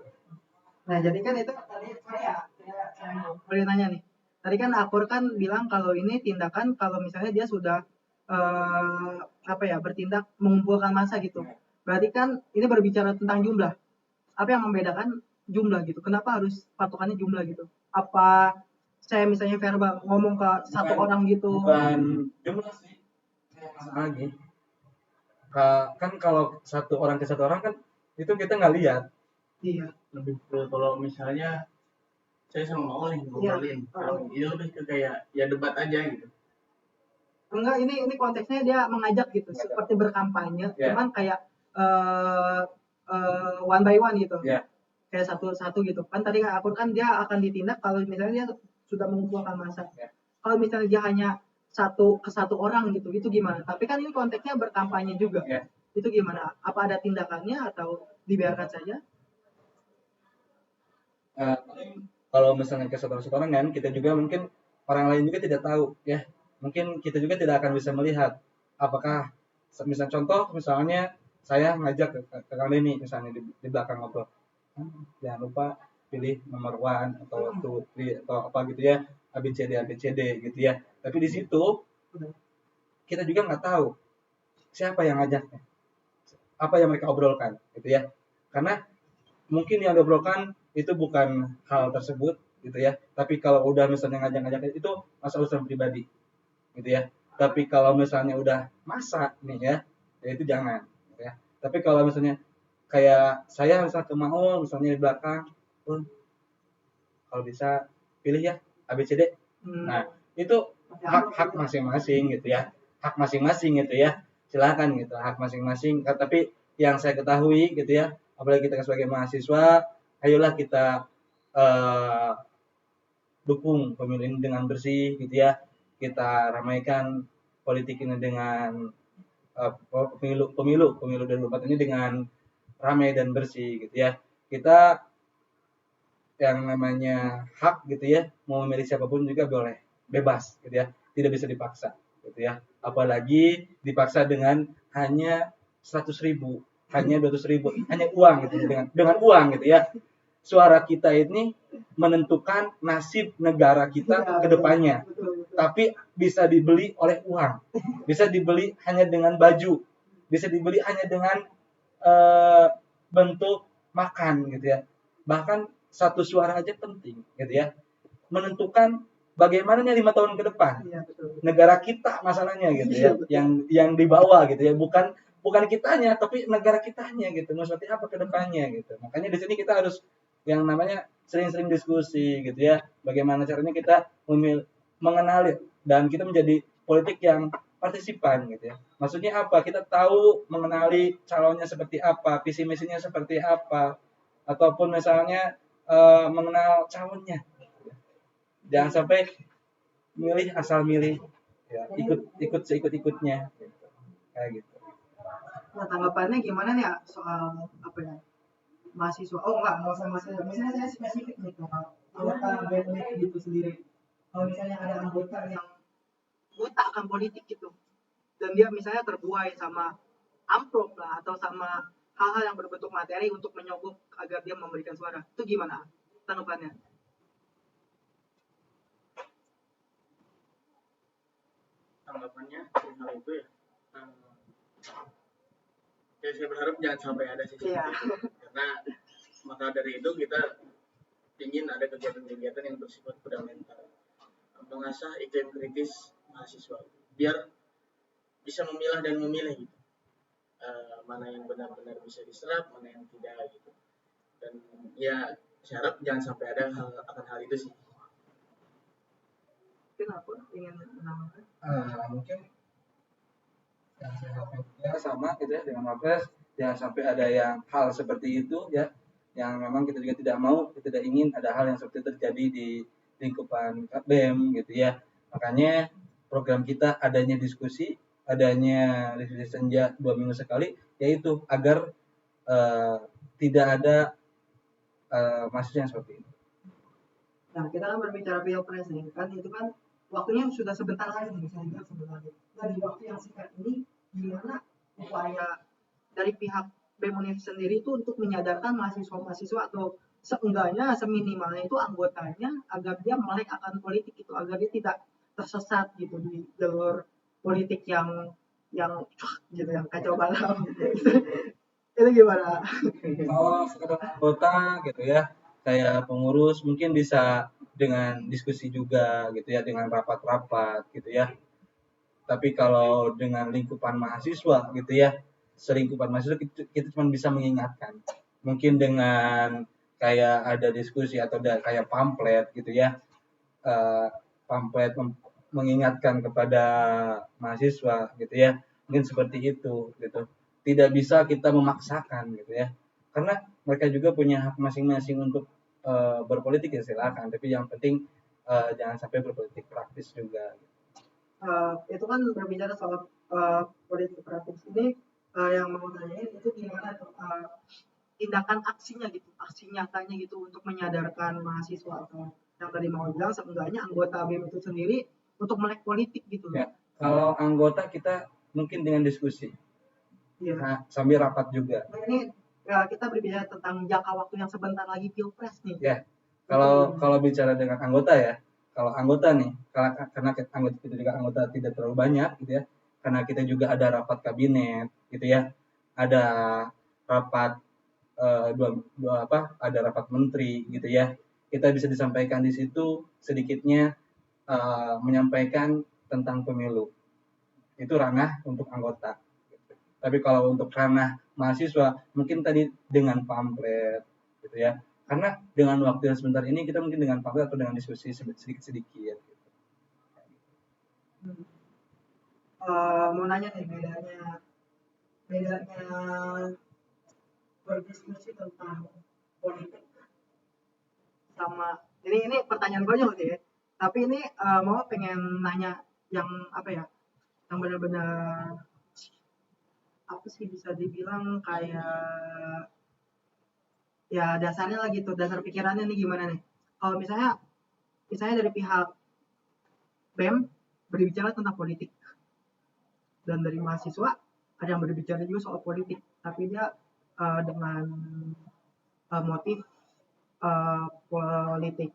Nah, jadi kan itu tadi saya boleh nanya nih. Tadi kan Akur kan bilang kalau ini tindakan kalau misalnya dia sudah bertindak mengumpulkan massa gitu. Berarti kan ini berbicara tentang jumlah. Apa yang membedakan jumlah gitu? Kenapa harus patokannya jumlah gitu? Apa saya misalnya verbal ngomong ke satu orang gitu? Bukan jumlah sih, masalah lagi. Kan kalau satu orang ke satu orang kan itu kita nggak lihat. Iya. Lebih ke kalau misalnya saya sama Maul nih ngobrolin, ini lebih ke kayak ya debat aja gitu. Enggak, ini konteksnya dia mengajak gitu, seperti berkampanye, cuman kayak one by one gitu, kayak satu-satu gitu. Kan tadi aku kan dia akan ditindak kalau misalnya dia sudah mengumpulkan massa. Kalau misalnya dia hanya satu ke satu orang gitu, itu gimana? Tapi kan ini konteksnya berkampanye juga, itu gimana? Apa ada tindakannya atau dibiarkan saja? Kalau misalnya ke satu orang kan, kita juga mungkin orang lain juga tidak tahu ya. Mungkin kita juga tidak akan bisa melihat apakah misalnya contoh misalnya saya ngajak ke Kang Denny misalnya di belakang ngobrol, jangan lupa pilih nomor 1 atau 2, 3 atau apa gitu ya, ABCD gitu ya. Tapi di situ kita juga nggak tahu siapa yang ngajaknya, apa yang mereka obrolkan gitu ya. Karena mungkin yang diobrolkan itu bukan hal tersebut gitu ya. Tapi kalau udah misalnya ngajak-ngajak itu masalah urusan pribadi gitu ya. Tapi kalau misalnya udah masa nih ya itu jangan gitu ya. Tapi kalau misalnya kayak saya misalnya ke Maul misalnya di belakang, kalau bisa pilih ya ABCD. Nah, itu hak masing-masing gitu ya. Hak masing-masing gitu ya. Silakan gitu, hak masing-masing. Tapi yang saya ketahui gitu ya, apalagi kita sebagai mahasiswa, ayolah kita dukung pemilu ini dengan bersih gitu ya. Kita ramaikan politik ini dengan pemilu 2024 ini dengan ramai dan bersih gitu ya. Kita yang namanya hak gitu ya, mau memilih siapapun juga boleh, bebas gitu ya, tidak bisa dipaksa gitu ya. Apalagi dipaksa dengan hanya 100.000, hanya 200.000, hanya uang gitu, dengan uang gitu ya. Suara kita ini menentukan nasib negara kita ke depannya. Tapi bisa dibeli oleh uang, bisa dibeli hanya dengan baju, bisa dibeli hanya dengan bentuk makan gitu ya. Bahkan satu suara aja penting gitu ya, menentukan bagaimana nih 5 tahun ke depan Iya, betul. negara kita masalahnya gitu Iya, ya, betul. yang dibawa gitu ya, bukan kitanya tapi negara kitanya gitu, mau seperti apa ke depannya gitu. Makanya di sini kita harus yang namanya sering-sering diskusi gitu ya, bagaimana caranya kita mengenali dan kita menjadi politik yang partisipan gitu ya. Maksudnya apa? Kita tahu mengenali calonnya seperti apa, visi misinya seperti apa, ataupun misalnya mengenal calonnya. Jangan sampai milih asal milih, ya, ikut seikut-ikutnya gitu. Kayak gitu. Nah, tanggapannya gimana nih ya soal apa ya? Mahasiswa. Oh enggak usah mahasiswa. Misalnya saya spesifik nih soal anggota BEM itu sendiri. Kalau misalnya ada anggota yang buta akan politik gitu, dan dia misalnya terbuai sama amplop lah atau sama hal-hal yang berbentuk materi untuk menyogok agar dia memberikan suara, itu gimana tanggapannya? Tanggapannya hal itu ya, ya saya berharap jangan sampai ada sisi Iya. itu, karena maka dari itu kita ingin ada kegiatan-kegiatan yang bersifat fundamental, mengasah iklim kritis mahasiswa biar bisa memilah dan memilih gitu. Mana yang benar-benar bisa diserap, mana yang tidak gitu. Dan ya saya harap jangan sampai ada akan hal itu sih. Kenapa ingin menambahkan? Mungkin yang saya ya sama gitu ya dengan Mapres, jangan sampai ada yang hal seperti itu ya, yang memang kita juga tidak mau, kita tidak ingin ada hal yang seperti itu terjadi di lingkupan BEM gitu ya. Makanya program kita adanya diskusi senja 2 minggu sekali, yaitu agar tidak ada mahasiswa yang seperti itu. Nah, kita kan berbicara pilpres nih, kan itu kan waktunya sudah sebentar lagi nih, saya bilang sebentar lagi. Nah, di waktu yang singkat ini, gimana upaya dari pihak BEM Univ sendiri itu untuk menyadarkan mahasiswa-mahasiswa atau seenggaknya seminimalnya itu anggotanya agar dia melek akan politik itu, agar dia tidak tersesat gitu di jalur politik yang gitu, yang kacau balau gitu. Itu gimana? Kalau sekedar anggota gitu ya, kayak pengurus mungkin bisa dengan diskusi juga gitu ya, dengan rapat-rapat gitu ya. Tapi kalau dengan lingkupan mahasiswa gitu ya, selingkupan mahasiswa kita cuma bisa mengingatkan. Mungkin dengan kayak ada diskusi atau ada kayak pamflet gitu ya, pamflet mengingatkan kepada mahasiswa gitu ya, mungkin seperti itu gitu. Tidak bisa kita memaksakan gitu ya, karena mereka juga punya hak masing-masing untuk berpolitik ya silakan, tapi yang penting jangan sampai berpolitik praktis juga. Itu kan berbicara soal politik praktis ini, yang mau tanyain itu gimana tuh tindakan aksinya gitu, aksi nyatanya gitu untuk menyadarkan mahasiswa atau yang tadi mau bilang seenggaknya anggota BEM itu sendiri untuk melek politik gitu. Ya, kalau anggota kita mungkin dengan diskusi, Iya. sambil rapat juga. Nah, ini ya, kita berbicara tentang jangka waktu yang sebentar lagi pilpres nih. Ya, kalau bicara dengan anggota ya, kalau anggota nih, karena anggota kita juga anggota tidak terlalu banyak gitu ya, karena kita juga ada rapat kabinet gitu ya, ada rapat ada rapat menteri gitu ya, kita bisa disampaikan di situ sedikitnya menyampaikan tentang pemilu, itu ranah untuk anggota. Tapi kalau untuk ranah mahasiswa mungkin tadi dengan pamflet gitu ya, karena dengan waktu yang sebentar ini kita mungkin dengan pamflet atau dengan diskusi sedikit-sedikit gitu. Mau nanya nih bedanya berdiskusi tentang politik sama ini pertanyaan konyol sih ya. Tapi ini mau pengen nanya yang apa ya, yang benar-benar apa sih bisa dibilang kayak ya dasarnya lah gitu, dasar pikirannya nih gimana nih kalau misalnya dari pihak BEM berbicara tentang politik dan dari mahasiswa ada yang berbicara juga soal politik tapi dia dengan motif politik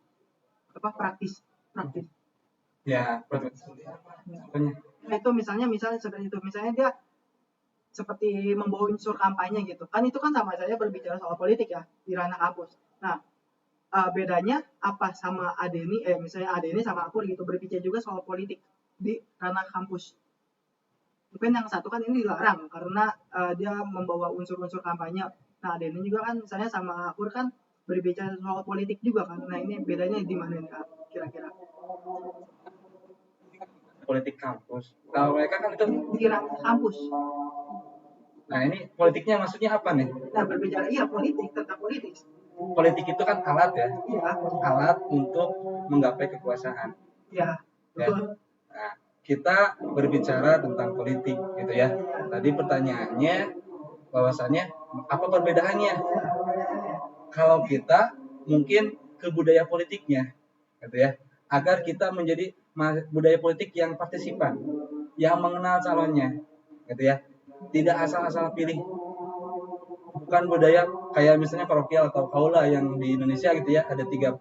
apa praktis Ya, nah, itu misalnya seperti itu, misalnya dia seperti membawa unsur kampanye gitu kan, itu kan sama saja berbicara soal politik ya di ranah kampus. Nah, bedanya apa sama Adeni, misalnya Adeni sama Akur gitu berbicara juga soal politik di ranah kampus. Mungkin yang satu kan ini dilarang karena dia membawa unsur-unsur kampanye. Nah, Adeni juga kan misalnya sama Akur kan berbicara soal politik juga kan. Nah, ini bedanya di mana nih kira-kira? Politik kampus. Kalau mereka kan itu Di ranah kampus. Nah, ini politiknya maksudnya apa nih? Nah, berbicara politik, tentang politik. Politik itu kan alat ya. Iya. Alat untuk menggapai kekuasaan. Iya, betul. Nah, kita berbicara tentang politik gitu ya. Tadi pertanyaannya bahwasannya apa perbedaannya? Kalau kita mungkin ke budaya politiknya gitu ya. Agar kita menjadi budaya politik yang partisipan, yang mengenal calonnya gitu ya. Tidak asal-asal pilih. Bukan budaya kayak misalnya parokial atau kaula yang di Indonesia gitu ya, ada tiga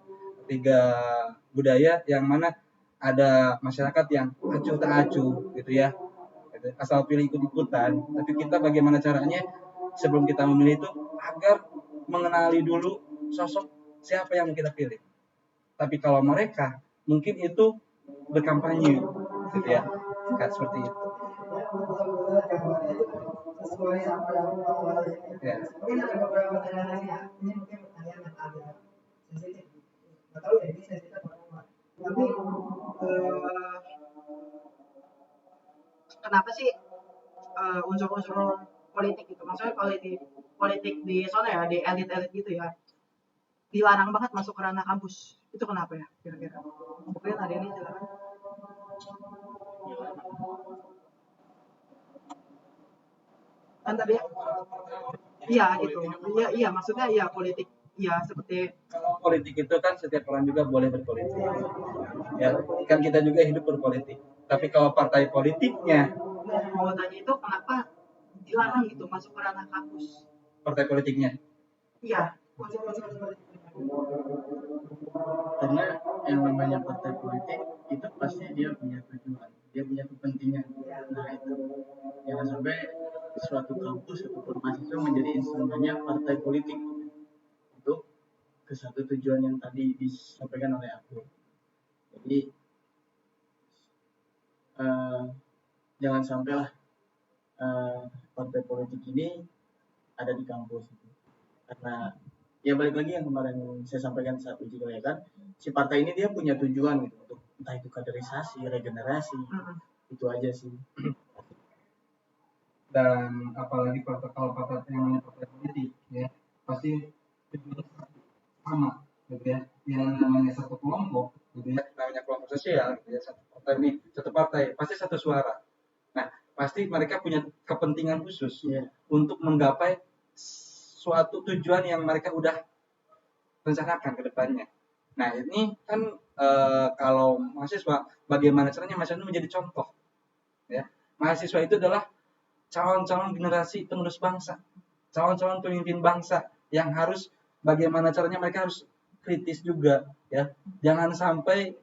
budaya yang mana ada masyarakat yang acuh tak acuh gitu ya, asal pilih ikut-ikutan. Tapi kita bagaimana caranya sebelum kita memilih itu agar mengenali dulu sosok siapa yang kita pilih. Tapi kalau mereka mungkin itu berkampanye gitu ya, kayak seperti itu. Sesuai apa yang Ya. mungkin ada beberapa pertanyaan lain ya. Ini mungkin pertanyaan yang agak sensitif. Nggak tahu ya ini sensitif atau enggak. Tapi kenapa sih unsur-unsur politik gitu? Maksudnya politik di sana ya, di elit-elit gitu ya, dilarang banget masuk ke ranah kampus. Itu kenapa ya kira-kira? Mungkin ada ini silakan. Kan tadi iya gitu. Iya maksudnya iya politik. Iya seperti kalau politik itu kan setiap orang juga boleh berpolitik. Ya, kan kita juga hidup berpolitik. Tapi kalau partai politiknya mau tanya itu kenapa dilarang gitu masuk ke ranah kampus? Partai politiknya? Iya. Karena yang namanya partai politik itu pasti dia punya tujuan, dia punya kepentingan. Nah itu jangan sampai suatu kampus ataupun mahasiswa menjadi instrumennya partai politik untuk ke satu tujuan yang tadi disampaikan oleh aku. Jadi jangan sampailah partai politik ini ada di kampus itu. Karena ya balik lagi yang kemarin saya sampaikan saat uji kelayakan, si partai ini dia punya tujuan gitu untuk entah itu kaderisasi, regenerasi, itu aja sih. Dan apalagi kalau partai yang namanya partai politik ya pasti sama gitu ya, yang namanya satu kelompok gitu ya, namanya kelompok sosial gitu ya, satu partai pasti satu suara. Nah pasti mereka punya kepentingan khusus untuk menggapai suatu tujuan yang mereka udah rencanakan ke depannya. Nah ini kan kalau mahasiswa, bagaimana caranya mahasiswa itu menjadi contoh ya. Mahasiswa itu adalah calon-calon generasi penerus bangsa, calon-calon pemimpin bangsa yang harus bagaimana caranya mereka harus kritis juga ya. Jangan sampai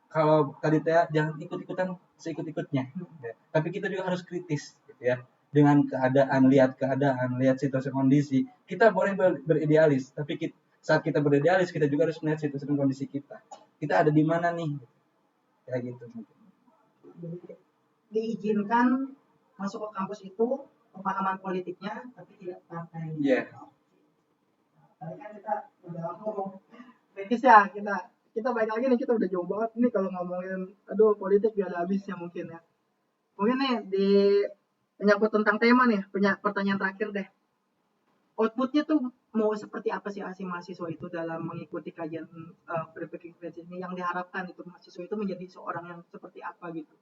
kalau tadi jangan ikut-ikutan seikut-ikutnya ya. Tapi kita juga harus kritis gitu ya. Dengan keadaan, lihat situasi kondisi. Kita boleh beridealis, tapi saat kita beridealis kita juga harus melihat situasi kondisi kita. Kita ada di mana nih? Kayak gitu mungkin. Diizinkan masuk ke kampus itu pemahaman politiknya tapi tidak partai. Iya. Tadi kan kita udah ngomong kritis ya, kita baik lagi nih, kita udah jauh banget nih kalau ngomongin politik gak ada habisnya mungkin ya. Mungkin nih di menyangkut tentang tema nih, punya pertanyaan terakhir deh. Outputnya tuh mau seperti apa sih mahasiswa itu dalam mengikuti kajian berpikir kritis ini, yang diharapkan itu mahasiswa itu menjadi seorang yang seperti apa gitu?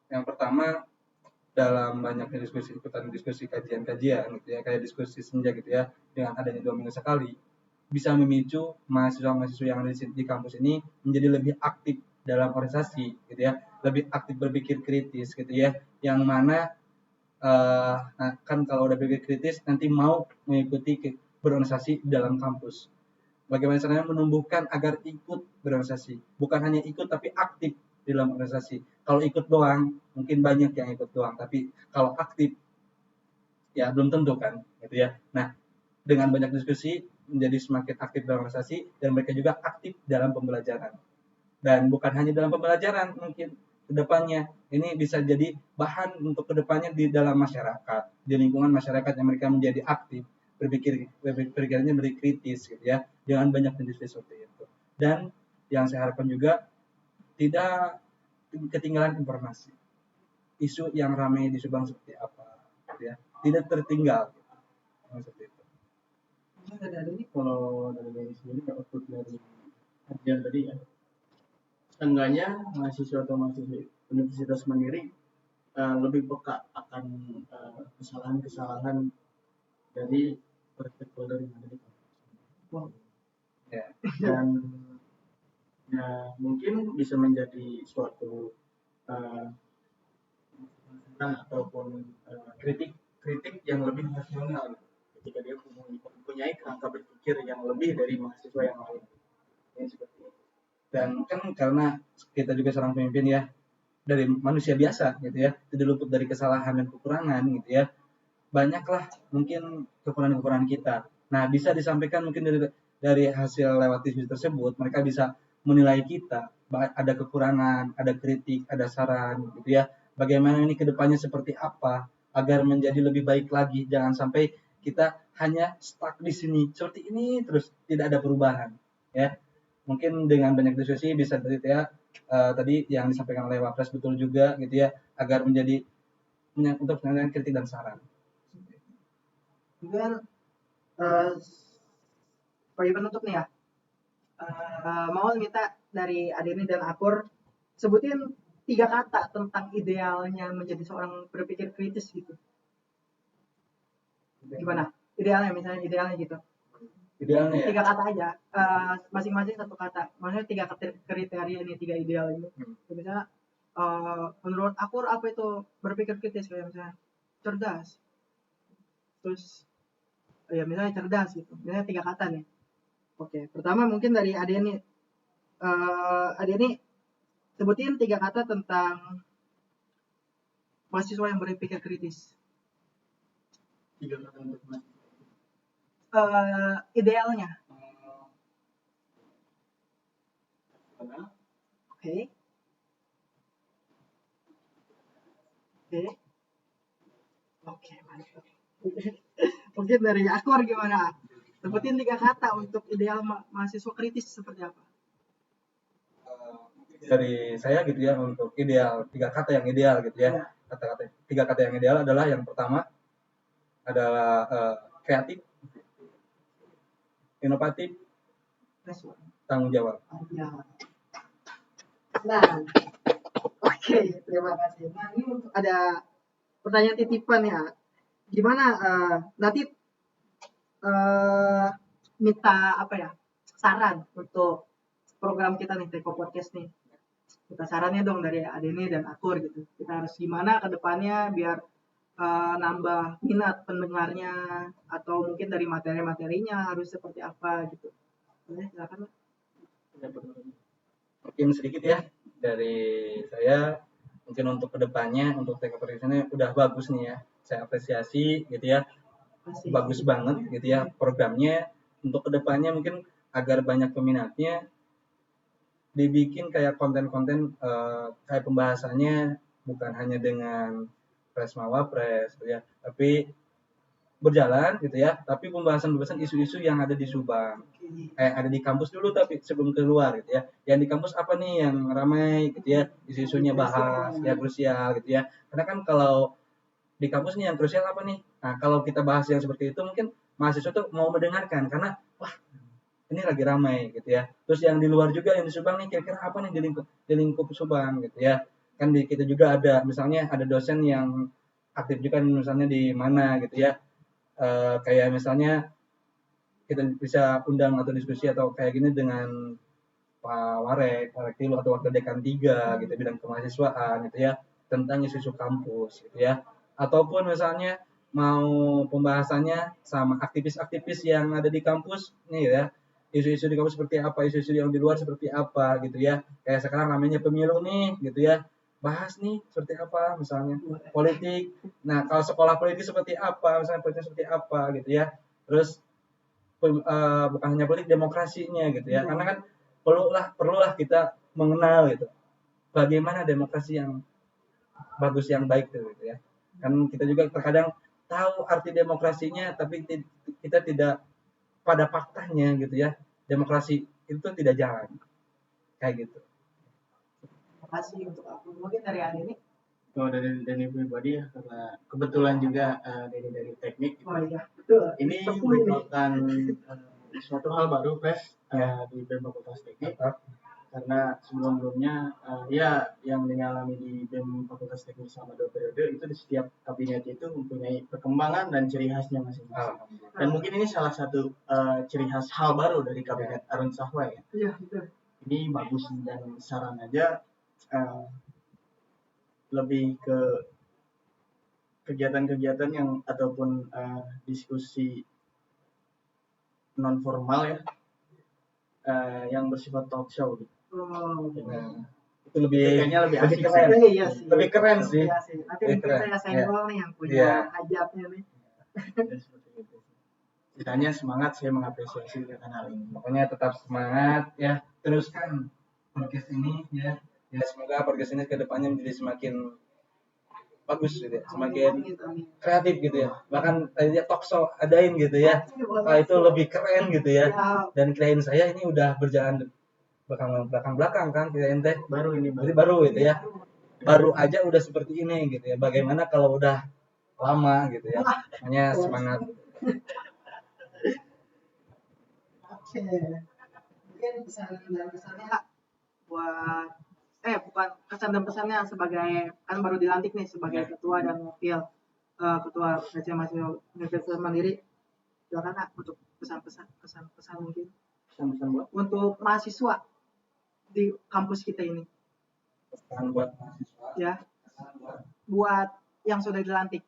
Yang pertama dalam banyaknya diskusi kajian-kajian gitu ya, kayak diskusi senja gitu ya, dengan adanya 2 minggu sekali bisa memicu mahasiswa-mahasiswa yang ada di kampus ini menjadi lebih aktif dalam organisasi gitu ya, lebih aktif berpikir kritis gitu ya, yang mana kan kalau udah berpikir kritis nanti mau mengikuti berorganisasi dalam kampus. Bagaimana caranya menumbuhkan agar ikut berorganisasi, bukan hanya ikut tapi aktif di dalam organisasi. Kalau ikut doang mungkin banyak yang ikut doang, tapi kalau aktif ya belum tentu kan gitu ya. Nah dengan banyak diskusi menjadi semakin aktif dalam organisasi dan mereka juga aktif dalam pembelajaran. Dan bukan hanya dalam pembelajaran, mungkin kedepannya ini bisa jadi bahan untuk kedepannya di dalam masyarakat, di lingkungan masyarakat yang mereka menjadi aktif, berpikirnya lebih kritis gitu ya, jangan banyak diskusi seperti itu. Dan yang saya harapkan juga tidak ketinggalan informasi, isu yang ramai di Subang seperti apa, gitu ya, tidak tertinggal. Seperti itu. Kalau dari sini output dari kajian tadi ya, seenggaknya mahasiswa atau mahasiswa Universitas Mandiri lebih peka akan kesalahan-kesalahan dari stakeholder yang ada di kampus. Dan ya, mungkin bisa menjadi suatu ataupun kritik yang lebih rasional ketika dia mempunyai kerangka berpikir yang lebih dari mahasiswa yang lain. Seperti itu. Dan kan karena kita juga seorang pemimpin ya, dari manusia biasa gitu ya, tidak luput dari kesalahan dan kekurangan gitu ya, banyaklah mungkin kekurangan kita. Nah, bisa disampaikan mungkin dari hasil lewat diskusi tersebut, mereka bisa menilai kita, ada kekurangan, ada kritik, ada saran gitu ya, bagaimana ini kedepannya seperti apa agar menjadi lebih baik lagi, jangan sampai kita hanya stuck di sini seperti ini terus, tidak ada perubahan ya. Mungkin dengan banyak diskusi bisa ya, tadi yang disampaikan oleh Wapres betul juga gitu ya, agar menjadi untuk menyampaikan kritik dan saran. Kemudian sebagai penutup nih ya, mau minta dari Adeni dan Akur sebutin 3 kata tentang idealnya menjadi seorang berpikir kritis gitu. Gimana? Idealnya gitu. Idealnya 3 kata aja, masing-masing 1 kata. Maksudnya 3 kriteria ini, 3 ideal ini. Misalnya menurut Akur apa itu berpikir kritis, kayak misalnya cerdas. Terus ya misalnya cerdas gitu. Misalnya 3 kata nih. Oke, pertama mungkin dari Adeni. Adeni sebutin 3 kata tentang mahasiswa yang berpikir kritis. 3 kata untuk mahasiswa. Idealnya. Oke. Oke, mantap. Mungkin dari Akur gimana? Sebutin 3 kata untuk ideal mahasiswa kritis seperti apa? Dari saya gitu ya, untuk ideal 3 kata yang ideal gitu ya. Kata-kata 3 kata yang ideal adalah yang pertama adalah kreatif, inovatif, tanggung jawab. Nah, oke, terima kasih. Nah, ini ada pertanyaan titipan ya. Gimana nanti minta apa ya, saran untuk program kita nih, Teko Podcast nih. Kita sarannya dong dari Adeni dan Akur gitu. Kita harus gimana ke depannya biar nambah minat pendengarnya, atau mungkin dari materi-materinya harus seperti apa gitu. Silakan. Mungkin sedikit ya dari saya, mungkin untuk kedepannya untuk Teko Podcast ini udah bagus nih ya, saya apresiasi gitu ya. Bagus banget gitu ya programnya. Untuk kedepannya mungkin agar banyak peminatnya, dibikin kayak konten-konten kayak pembahasannya bukan hanya dengan Presma Wapres gitu ya, tapi berjalan gitu ya, tapi pembahasan isu-isu yang ada di Subang, ada di kampus dulu tapi sebelum keluar gitu ya, yang di kampus apa nih yang ramai gitu ya, isu-isunya bahas ya, krusial gitu ya. Karena kan kalau di kampus nih yang krusial apa nih, nah kalau kita bahas yang seperti itu mungkin mahasiswa tuh mau mendengarkan karena wah ini lagi ramai gitu ya. Terus yang di luar juga yang di Subang nih kira-kira apa nih di lingkup Subang gitu ya. Kan di kita juga ada misalnya ada dosen yang aktif juga misalnya di mana gitu ya. Kayak misalnya kita bisa undang atau diskusi atau kayak gini dengan Pak Warek, Pak Rektilu atau Wakil Dekan 3 gitu, bidang kemahasiswaan gitu ya, tentang isu-isu kampus gitu ya. Ataupun misalnya mau pembahasannya sama aktivis-aktivis yang ada di kampus nih ya, isu-isu di kampus seperti apa, isu-isu yang di luar seperti apa gitu ya. Kayak sekarang namanya pemilu nih gitu ya, bahas nih seperti apa misalnya politik. Nah kalau sekolah politik seperti apa, misalnya politik seperti apa gitu ya. Terus bukan hanya politik, demokrasinya gitu ya. Karena kan perlulah kita mengenal gitu bagaimana demokrasi yang bagus, yang baik gitu ya. Kan kita juga terkadang tahu arti demokrasinya tapi kita tidak pada faktanya gitu ya. Demokrasi itu tidak jalan kayak gitu. Terima kasih untuk aku. Mungkin dari Adi ini. Kalau dari pribadi ya, karena kebetulan juga dari teknik gitu. Oh iya, betul. Ini merupakan suatu hal baru fresh di BEM Fakultas Teknik. Karena sebelumnya ya yang dialami di BEM Fakultas Teknik selama 2 periode itu di setiap kabinet itu mempunyai perkembangan dan ciri khasnya masing-masing. Dan mungkin ini salah satu ciri khas hal baru dari kabinet Arun Sahwa ya. Iya, betul. Ini bagus dan saran aja lebih ke kegiatan-kegiatan yang ataupun diskusi non formal ya yang bersifat talk show gitu. Itu kayaknya lebih asik keren. Iya sih. Lebih keren sih. Iya sih. Nanti mungkin saya senggol nih yang punya hajatnya nih. Ceritanya semangat, saya mengapresiasi kegiatan hal ini. Pokoknya tetap semangat ya, teruskan podcast ini ya. Ya semoga podcast ini kedepannya menjadi semakin bagus gitu ya, semakin kreatif gitu ya. Bahkan tadinya talk show adain gitu ya. Itu lebih keren gitu ya. Dan klien saya ini udah berjalan belakang kan klien teh Baru gitu ya. Baru aja udah seperti ini gitu ya. Bagaimana kalau udah lama gitu ya. Makanya semangat. Oke. Mungkin pesan dan pesannya buat bukan kesan dan pesannya sebagai kan baru dilantik nih sebagai ketua dan wakil ketua PCM Mahasiswa Universitas Mandiri. Silakan Kak untuk pesan-pesan mungkin untuk mahasiswa di kampus kita ini. Pesan buat mahasiswa. Ya. Buat yang sudah dilantik.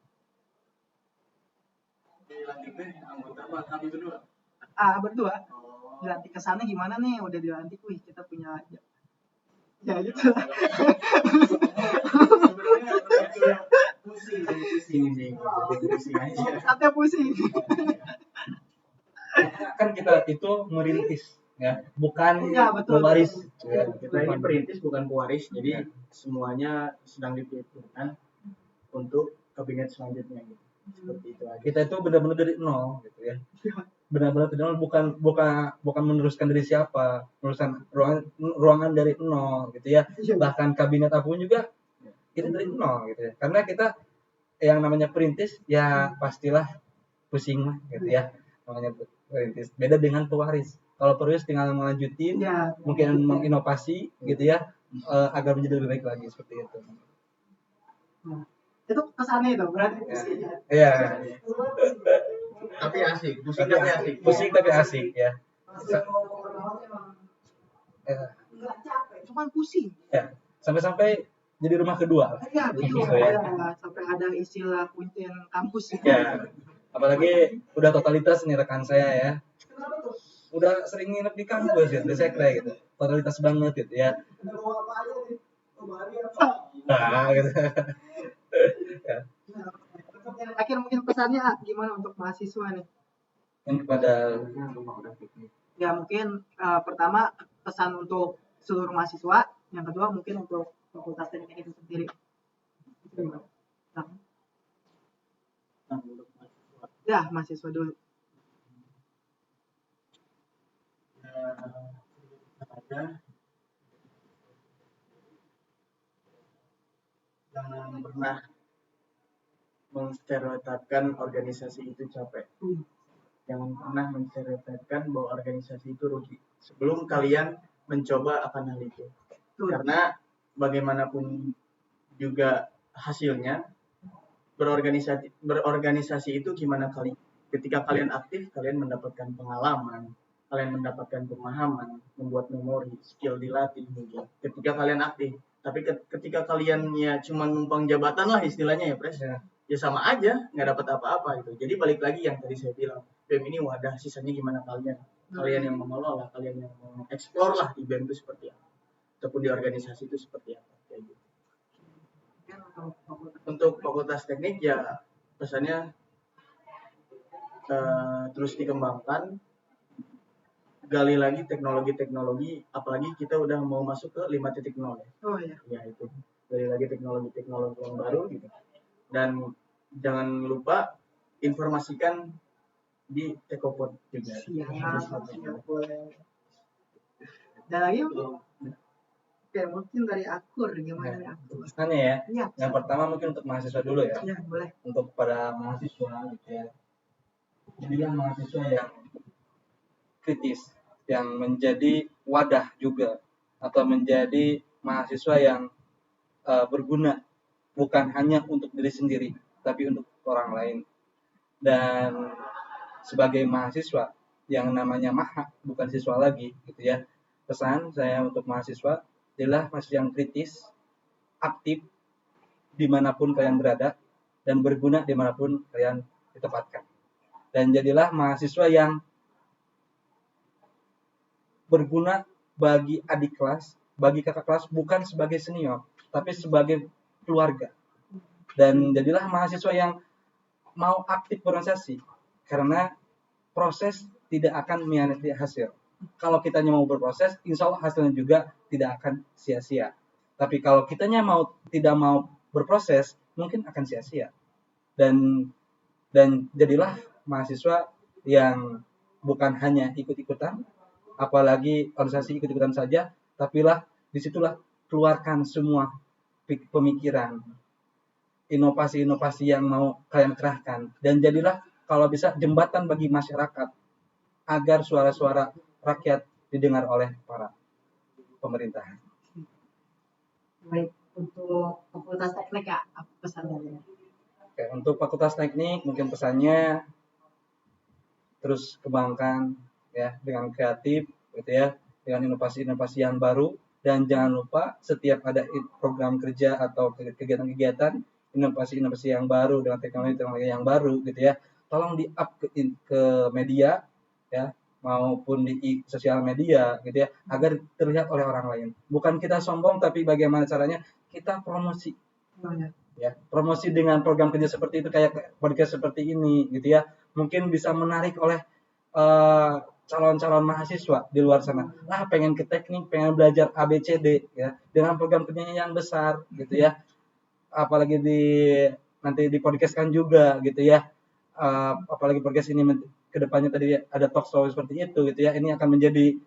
Dilantiknya anggota apa kami berdua? Berdua. Dilantik kesannya gimana nih? Udah dilantik, wih kita punya ya gitu. Pusing. Pusing. Kan kita itu merintis ya, bukan betul. pewaris. Ya, kita ini perintis bukan pewaris, jadi semuanya sedang dipikirkan untuk kabinet selanjutnya gitu. Seperti itu aja. Kita itu benar-benar dari nol gitu ya. Benar-benar dari nol, bukan meneruskan dari siapa, meneruskan ruangan dari nol gitu ya. Bahkan kabinet apapun juga kita dari nol gitu ya. Karena kita yang namanya perintis ya pastilah pusing lah gitu ya. Namanya perintis. Beda dengan pewaris. Kalau pewaris tinggal melanjutin, mungkin menginovasi gitu ya, agar menjadi lebih baik lagi seperti itu. Itu kesannya itu berarti pusing. Iya. Tapi asik, pusing tapi asik ya. Enggak capek, cuma pusing. Ya, sampai jadi rumah kedua. Iya, betul. Gitu, ya. Sampai ada istilah kuncen kampus. Ya. Apalagi udah totalitas nih rekan saya ya. Udah sering nginep di kampus ya, udah saya kira gitu. Totalitas banget gitu ya. Nah, gitu. Ya. Akhir mungkin pesannya gimana untuk mahasiswa nih? Yang kepada ya mungkin pertama pesan untuk seluruh mahasiswa, yang kedua mungkin untuk fakultas teknik itu sendiri. Ya mahasiswa dulu. Jangan pernah menstereotipkan organisasi itu capek. Jangan pernah menstereotipkan bahwa organisasi itu rugi sebelum kalian mencoba akan hal itu. Karena bagaimanapun juga hasilnya, berorganisasi itu gimana kali. Ketika kalian aktif, kalian mendapatkan pengalaman, kalian mendapatkan pemahaman, membuat memori, skill dilatih mungkin. Ketika kalian aktif, tapi ketika kalian ya cuma numpang jabatan lah istilahnya ya Pres. Ya sama aja, nggak dapat apa-apa gitu. Jadi balik lagi yang tadi saya bilang, BEM ini wadah, sisanya gimana kalian yang mengelola, kalian yang mengeksplor lah di BEM itu seperti apa, ataupun di organisasi itu seperti apa, kayak gitu. Untuk fakultas teknik ya pesannya terus dikembangkan, gali lagi teknologi-teknologi, apalagi kita udah mau masuk ke 5.0 ya. Oh iya. Ya itu, gali lagi teknologi-teknologi yang baru gitu. Dan jangan lupa informasikan di Tekopod juga. Siap, boleh. Dan lagi oke, mungkin dari Akur, gimana dari Akur? Pesannya ya. Iya. Yang pertama mungkin untuk mahasiswa dulu ya. Ya, boleh. Untuk para mahasiswa gitu ya. Jadilah mahasiswa yang kritis, yang menjadi wadah juga, atau menjadi mahasiswa yang berguna, bukan hanya untuk diri sendiri, tapi untuk orang lain. Dan sebagai mahasiswa yang namanya maha, bukan siswa lagi gitu ya. Pesan saya untuk mahasiswa adalah mahasiswa yang kritis, aktif dimanapun kalian berada, dan berguna dimanapun kalian ditempatkan. Dan jadilah mahasiswa yang berguna bagi adik kelas, bagi kakak kelas, bukan sebagai senior, tapi sebagai keluarga. Dan jadilah mahasiswa yang mau aktif berorganisasi, karena proses tidak akan mengkhianati hasil. Kalau kitanya mau berproses, insya Allah hasilnya juga tidak akan sia-sia. Tapi kalau kitanya tidak mau berproses, mungkin akan sia-sia. Dan jadilah mahasiswa yang bukan hanya ikut-ikutan, apalagi organisasi ikut-ikutan saja, tapilah disitulah keluarkan semua pemikiran, inovasi-inovasi yang mau kalian kerahkan, dan jadilah kalau bisa jembatan bagi masyarakat agar suara-suara rakyat didengar oleh para pemerintahan. Baik, untuk Fakultas Teknik ya, apa pesannya? Oke, untuk Fakultas Teknik mungkin pesannya terus kembangkan ya dengan kreatif gitu ya, dengan inovasi-inovasi yang baru, dan jangan lupa setiap ada program kerja atau kegiatan-kegiatan inovasi-inovasi yang baru dengan teknologi yang baru gitu ya, tolong di-up ke media ya, maupun di sosial media gitu ya, agar terlihat oleh orang lain. Bukan kita sombong, tapi bagaimana caranya kita promosi. Ya, promosi dengan program kerja seperti itu, kayak podcast seperti ini gitu ya. Mungkin bisa menarik oleh calon-calon mahasiswa di luar sana. Lah pengen ke teknik, pengen belajar ABCD ya, dengan program kerjanya yang besar gitu ya. Apalagi nanti di podcast kan juga gitu ya. Apalagi podcast ini kedepannya tadi ada talk show seperti itu gitu ya, ini akan menjadi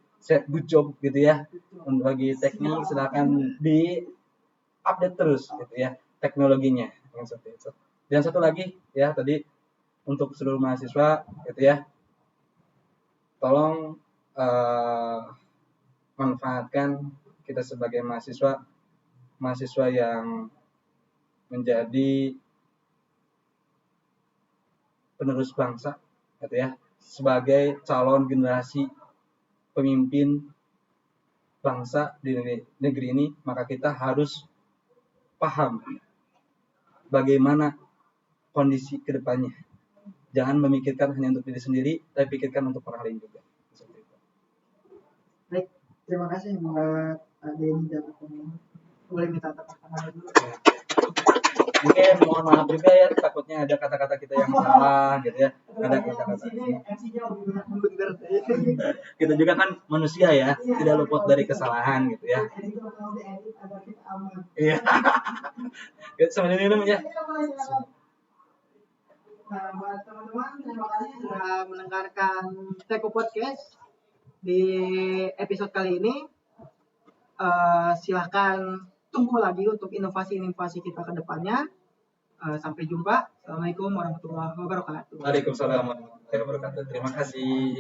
good job gitu ya. Untuk bagi teknik silakan di update terus gitu ya teknologinya yang seperti itu. Dan satu lagi ya tadi untuk seluruh mahasiswa gitu ya, tolong manfaatkan kita sebagai mahasiswa yang menjadi penerus bangsa gitu ya, sebagai calon generasi pemimpin bangsa di negeri ini, maka kita harus paham bagaimana kondisi kedepannya. Jangan memikirkan hanya untuk diri sendiri, tapi pikirkan untuk orang lain juga. Baik, terima kasih buat Denny dan aku. Boleh minta tepuk tangan dulu. Mungkin mohon maaf juga ya, takutnya ada kata-kata kita yang salah gitu ya. Ada kata-kata. Kita juga kan manusia ya, tidak luput dari kesalahan gitu ya. Iya. Kita sambil minum ya. Nah, buat teman-teman, terima kasih sudah mendengarkan Teko Podcast di episode kali ini. Silahkan tunggu lagi untuk inovasi-inovasi kita ke depannya. Sampai jumpa. Assalamualaikum warahmatullahi wabarakatuh. Waalaikumsalam warahmatullahi wabarakatuh. Terima kasih.